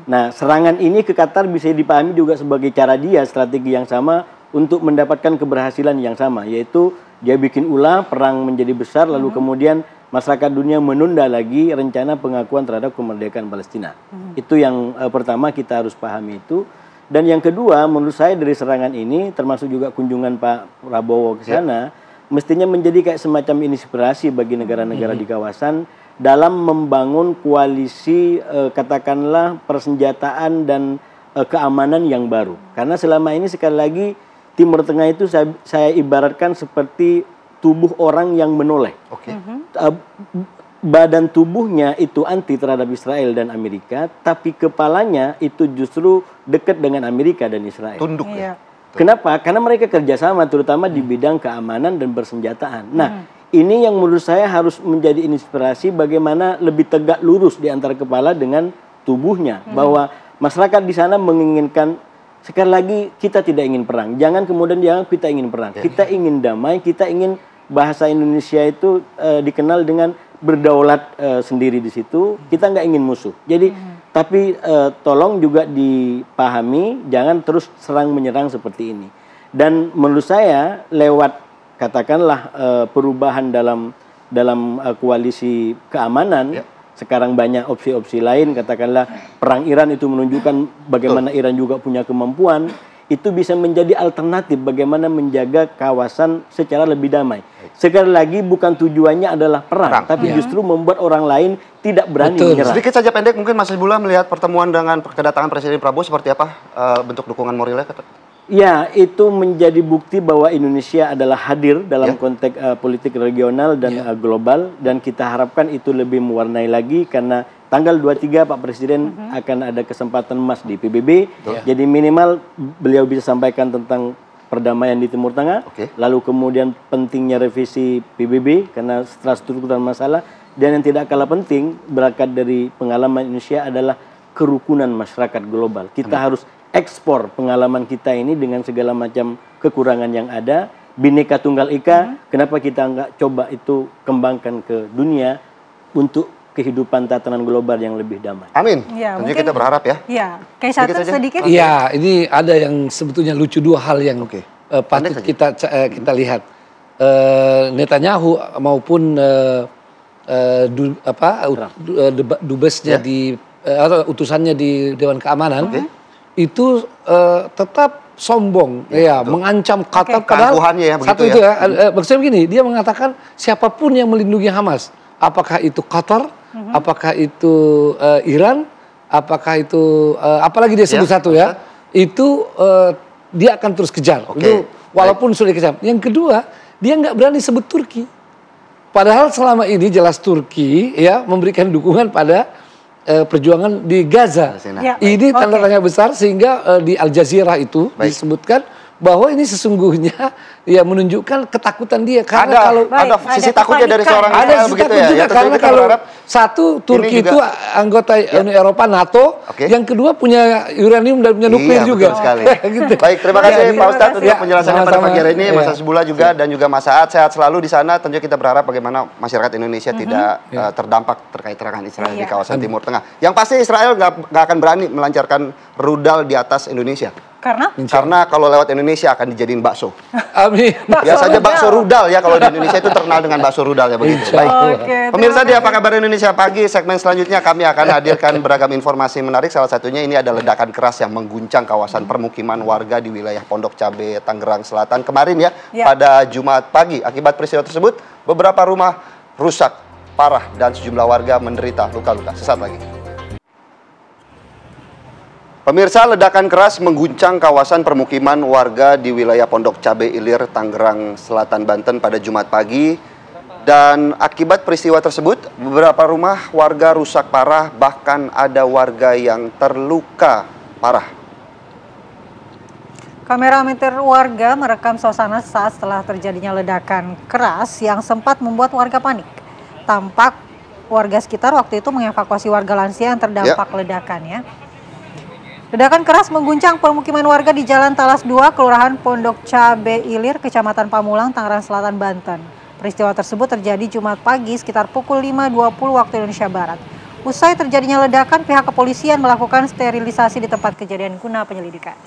Nah, serangan ini ke Qatar bisa dipahami juga sebagai cara dia, strategi yang sama untuk mendapatkan keberhasilan yang sama, yaitu dia bikin ulah, perang menjadi besar, lalu kemudian masyarakat dunia menunda lagi rencana pengakuan terhadap kemerdekaan Palestina. Itu yang pertama kita harus pahami itu. Dan yang kedua, menurut saya dari serangan ini, termasuk juga kunjungan Pak Prabowo ke sana, mestinya menjadi kayak semacam inspirasi bagi negara-negara di kawasan dalam membangun koalisi, katakanlah persenjataan dan keamanan yang baru. Karena selama ini sekali lagi Timur Tengah itu saya ibaratkan seperti tubuh orang yang menoleh. Badan tubuhnya itu anti terhadap Israel dan Amerika, tapi kepalanya itu justru dekat dengan Amerika dan Israel. Tunduk ya. Kenapa? Karena mereka kerjasama terutama di bidang keamanan dan persenjataan. Nah, ini yang menurut saya harus menjadi inspirasi bagaimana lebih tegak lurus di antara kepala dengan tubuhnya. Bahwa masyarakat di sana menginginkan, sekali lagi kita tidak ingin perang. Jangan kemudian dianggap kita ingin perang. Kita ingin damai, kita ingin bahasa Indonesia itu dikenal dengan berdaulat sendiri di situ. Kita nggak ingin musuh. Jadi tapi tolong juga dipahami, jangan terus serang menyerang seperti ini. Dan menurut saya lewat katakanlah perubahan dalam koalisi keamanan, sekarang banyak opsi-opsi lain, katakanlah perang Iran itu menunjukkan bagaimana Iran juga punya kemampuan. Itu bisa menjadi alternatif bagaimana menjaga kawasan secara lebih damai. Sekali lagi bukan tujuannya adalah perang. Tapi justru membuat orang lain tidak berani menyerang. Sedikit saja pendek, mungkin Mas Hasibullah melihat pertemuan dengan kedatangan Presiden Prabowo seperti apa bentuk dukungan moralnya? Ya, itu menjadi bukti bahwa Indonesia adalah hadir dalam konteks politik regional dan global, dan kita harapkan itu lebih mewarnai lagi karena tanggal 23 Pak Presiden akan ada kesempatan emas di PBB. Jadi minimal beliau bisa sampaikan tentang perdamaian di Timur Tengah, lalu kemudian pentingnya revisi PBB karena struktur dan masalah, dan yang tidak kalah penting berangkat dari pengalaman Indonesia adalah kerukunan masyarakat global. Kita harus ekspor pengalaman kita ini dengan segala macam kekurangan yang ada, Bhinneka Tunggal Ika, kenapa kita nggak coba itu kembangkan ke dunia untuk kehidupan tatanan global yang lebih damai. Amin. Ya, tentunya kita berharap ya. Iya, kayak satu sedikit. Iya, ini ada yang sebetulnya lucu, dua hal yang patut kita lihat. Netanyahu maupun dubesnya atau utusannya di Dewan Keamanan itu tetap sombong, mengancam Qatar. Padahal satu itu maksudnya begini, dia mengatakan siapapun yang melindungi Hamas, apakah itu Qatar, apakah itu Iran, apakah itu apalagi dia sebut satu itu dia akan terus kejar. Itu walaupun sudah dikejar. Yang kedua, dia nggak berani sebut Turki. Padahal selama ini jelas Turki memberikan dukungan pada perjuangan di Gaza. Ini tanda tanya besar sehingga di Al Jazeera itu disebutkan bahwa ini sesungguhnya menunjukkan ketakutan dia karena ada sisi takutnya dari seorang Israel begitu ya. Karena kalau satu Turki itu anggota Uni Eropa NATO, yang kedua punya uranium dan punya nuklir juga. Gitu. Baik, terima kasih Pak Ustadz untuk penjelasannya pada pagi hari ini, Mas Hasibullah juga dan juga Mas Saad, sehat selalu di sana. Tentunya kita berharap bagaimana masyarakat Indonesia tidak terdampak terkait serangan Israel di kawasan Timur Tengah. Yang pasti Israel nggak akan berani melancarkan rudal di atas Indonesia. Karena kalau lewat Indonesia akan dijadiin bakso. Amin. Biasanya bakso rudal ya, kalau di Indonesia itu terkenal dengan bakso rudal ya begitu. Baik. Pemirsa di Apa Kabar Indonesia Pagi, segmen selanjutnya kami akan hadirkan beragam informasi menarik. Salah satunya ini ada ledakan keras yang mengguncang kawasan permukiman warga di wilayah Pondok Cabe, Tangerang Selatan kemarin ya, pada Jumat pagi. Akibat peristiwa tersebut, beberapa rumah rusak parah dan sejumlah warga menderita luka-luka. Sesaat lagi. Pemirsa, ledakan keras mengguncang kawasan permukiman warga di wilayah Pondok Cabe Ilir, Tangerang Selatan, Banten pada Jumat pagi. Dan akibat peristiwa tersebut, beberapa rumah warga rusak parah, bahkan ada warga yang terluka parah. Kamera amatir warga merekam suasana saat setelah terjadinya ledakan keras yang sempat membuat warga panik. Tampak warga sekitar waktu itu mengevakuasi warga lansia yang terdampak ledakan ya. Ledakan keras mengguncang permukiman warga di Jalan Talas 2, Kelurahan Pondok Cabe Ilir, Kecamatan Pamulang, Tangerang Selatan, Banten. Peristiwa tersebut terjadi Jumat pagi sekitar pukul 5.20 waktu Indonesia Barat. Usai terjadinya ledakan, pihak kepolisian melakukan sterilisasi di tempat kejadian guna penyelidikan.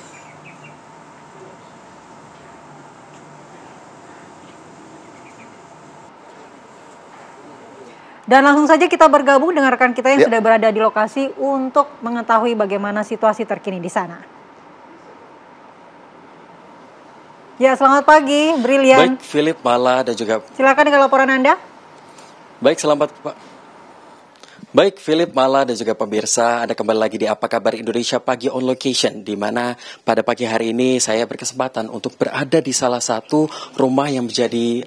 Dan langsung saja kita bergabung dengan rekan kita yang sudah berada di lokasi untuk mengetahui bagaimana situasi terkini di sana. Ya, selamat pagi, Brilian. Baik, Philip, Mala, dan juga... Silakan dengan laporan Anda. Baik, selamat Pak. Baik, Philip, Mala, dan juga pemirsa, Anda kembali lagi di Apa Kabar Indonesia Pagi on Location, di mana pada pagi hari ini saya berkesempatan untuk berada di salah satu rumah yang menjadi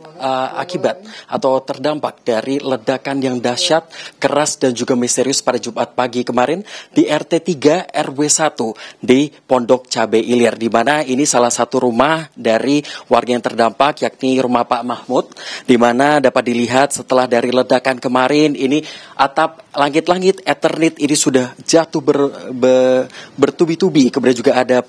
akibat atau terdampak dari ledakan yang dahsyat, keras, dan juga misterius pada Jumat pagi kemarin di RT 3 RW 1 di Pondok Cabe Ilir, di mana ini salah satu rumah dari warga yang terdampak, yakni rumah Pak Mahmud, di mana dapat dilihat setelah dari ledakan kemarin ini atap langit-langit Eternit ini sudah jatuh bertubi-tubi. Kemudian juga ada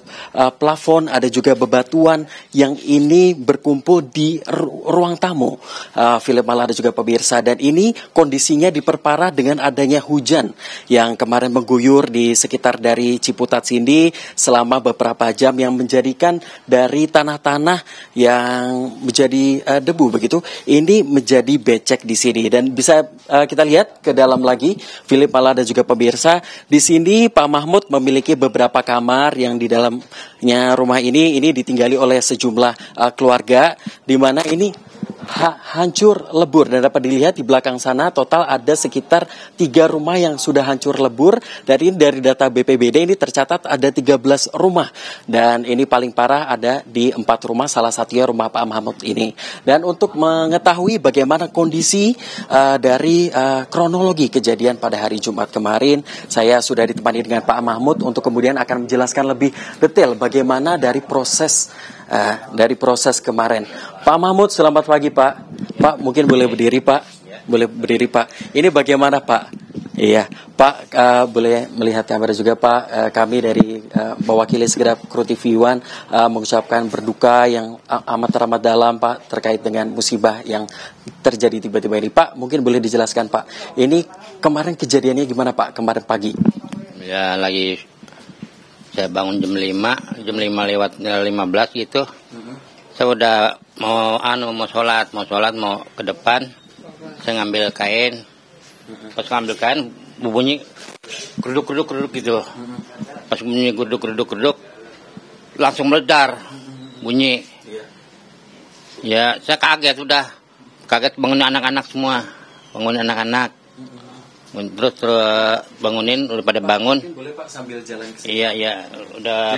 plafon, ada juga bebatuan yang ini berkumpul di ruang tamu. Philip, Mala, dan juga pemirsa. Dan ini kondisinya diperparah dengan adanya hujan yang kemarin mengguyur di sekitar dari Ciputat sini selama beberapa jam, yang menjadikan dari tanah-tanah yang menjadi debu begitu, ini menjadi becek di sini. Dan bisa kita lihat ke dalam lagi, Philip, Mala, dan juga pemirsa, di sini Pak Mahmud memiliki beberapa kamar yang di dalamnya rumah ini ditinggali oleh sejumlah keluarga, di mana ini hancur lebur. Dan dapat dilihat di belakang sana total ada sekitar 3 rumah yang sudah hancur lebur. Dari data BPBD ini tercatat ada 13 rumah, dan ini paling parah ada di 4 rumah, salah satunya rumah Pak Mahmud ini. Dan untuk mengetahui bagaimana kondisi dari kronologi kejadian pada hari Jumat kemarin, saya sudah ditemani dengan Pak Mahmud untuk kemudian akan menjelaskan lebih detail bagaimana dari proses kemarin. Pak Mahmud, selamat pagi Pak. Pak, mungkin boleh berdiri Pak? Boleh berdiri Pak. Ini bagaimana Pak? Iya, Pak, boleh melihat kamera juga Pak. Kami dari mewakili segenap kru TV One mengucapkan berduka yang amat dalam Pak terkait dengan musibah yang terjadi tiba-tiba ini. Pak, mungkin boleh dijelaskan Pak. Ini kemarin kejadiannya gimana Pak? Kemarin pagi? Ya, lagi saya bangun jam 5 lewat 15 gitu. Saya udah mau sholat mau ke depan. Saya ngambil kain. Pas ngambil kain bunyi geruduk gitu. Pas bunyi geruduk langsung meledar bunyi. Ya, saya kaget bangun anak-anak semua. Terus bangunin, udah pada bangun. Boleh Pak sambil jalan ke sini. Iya, udah.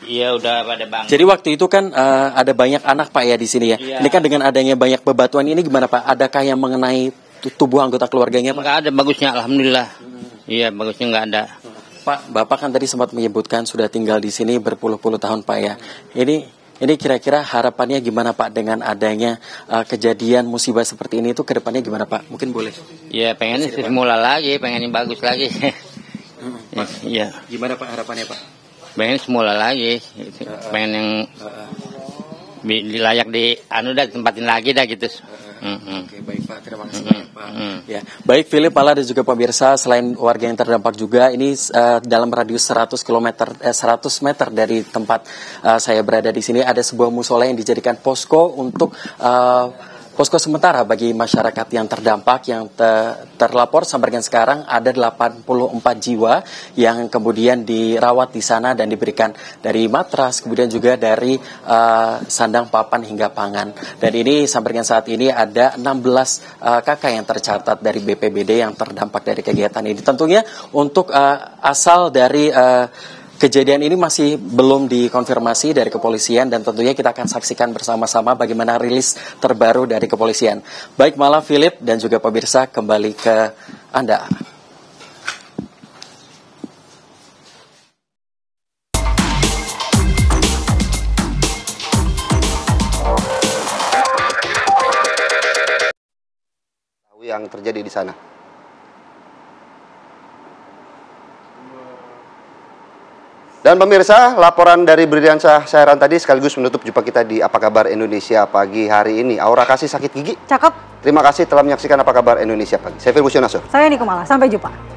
Iya, udah pada bangun. Jadi waktu itu kan ada banyak anak Pak ya di sini ya. Iya. Ini kan dengan adanya banyak bebatuan ini gimana Pak? Adakah yang mengenai tubuh anggota keluarganya Pak? Nggak ada, bagusnya alhamdulillah. Iya, bagusnya nggak ada. Pak, Bapak kan tadi sempat menyebutkan sudah tinggal di sini berpuluh-puluh tahun Pak ya. Ini kira-kira harapannya gimana Pak dengan adanya kejadian musibah seperti ini, itu ke depannya gimana Pak? Mungkin boleh. Ya, pengen semula lagi, pengen yang bagus lagi. Iya. Gimana Pak harapannya Pak? Pengen semula lagi. Pengen yang layak tempatin lagi dah gitu. Oke, baik Pak, terima kasih banyak Pak. Ya, baik Philip, Mala dan juga pemirsa, selain warga yang terdampak juga ini dalam radius 100 meter dari tempat saya berada di sini ada sebuah musola yang dijadikan posko untuk posko sementara bagi masyarakat yang terdampak yang terlapor sampai dengan sekarang ada 84 jiwa yang kemudian dirawat di sana dan diberikan dari matras, kemudian juga dari sandang papan hingga pangan. Dan ini sampai dengan saat ini ada 16 kakak yang tercatat dari BPBD yang terdampak dari kegiatan ini. Tentunya untuk asal dari kejadian ini masih belum dikonfirmasi dari kepolisian dan tentunya kita akan saksikan bersama-sama bagaimana rilis terbaru dari kepolisian. Baik Mala, Philip dan juga pemirsa, kembali ke Anda. Yang terjadi di sana. Dan pemirsa, laporan dari Briliansyah Sairan tadi sekaligus menutup jumpa kita di Apa Kabar Indonesia pagi hari ini. Aura kasih sakit gigi. Cakep. Terima kasih telah menyaksikan Apa Kabar Indonesia pagi. Saya Firbusyonasur. Saya Niko Mala. Sampai jumpa.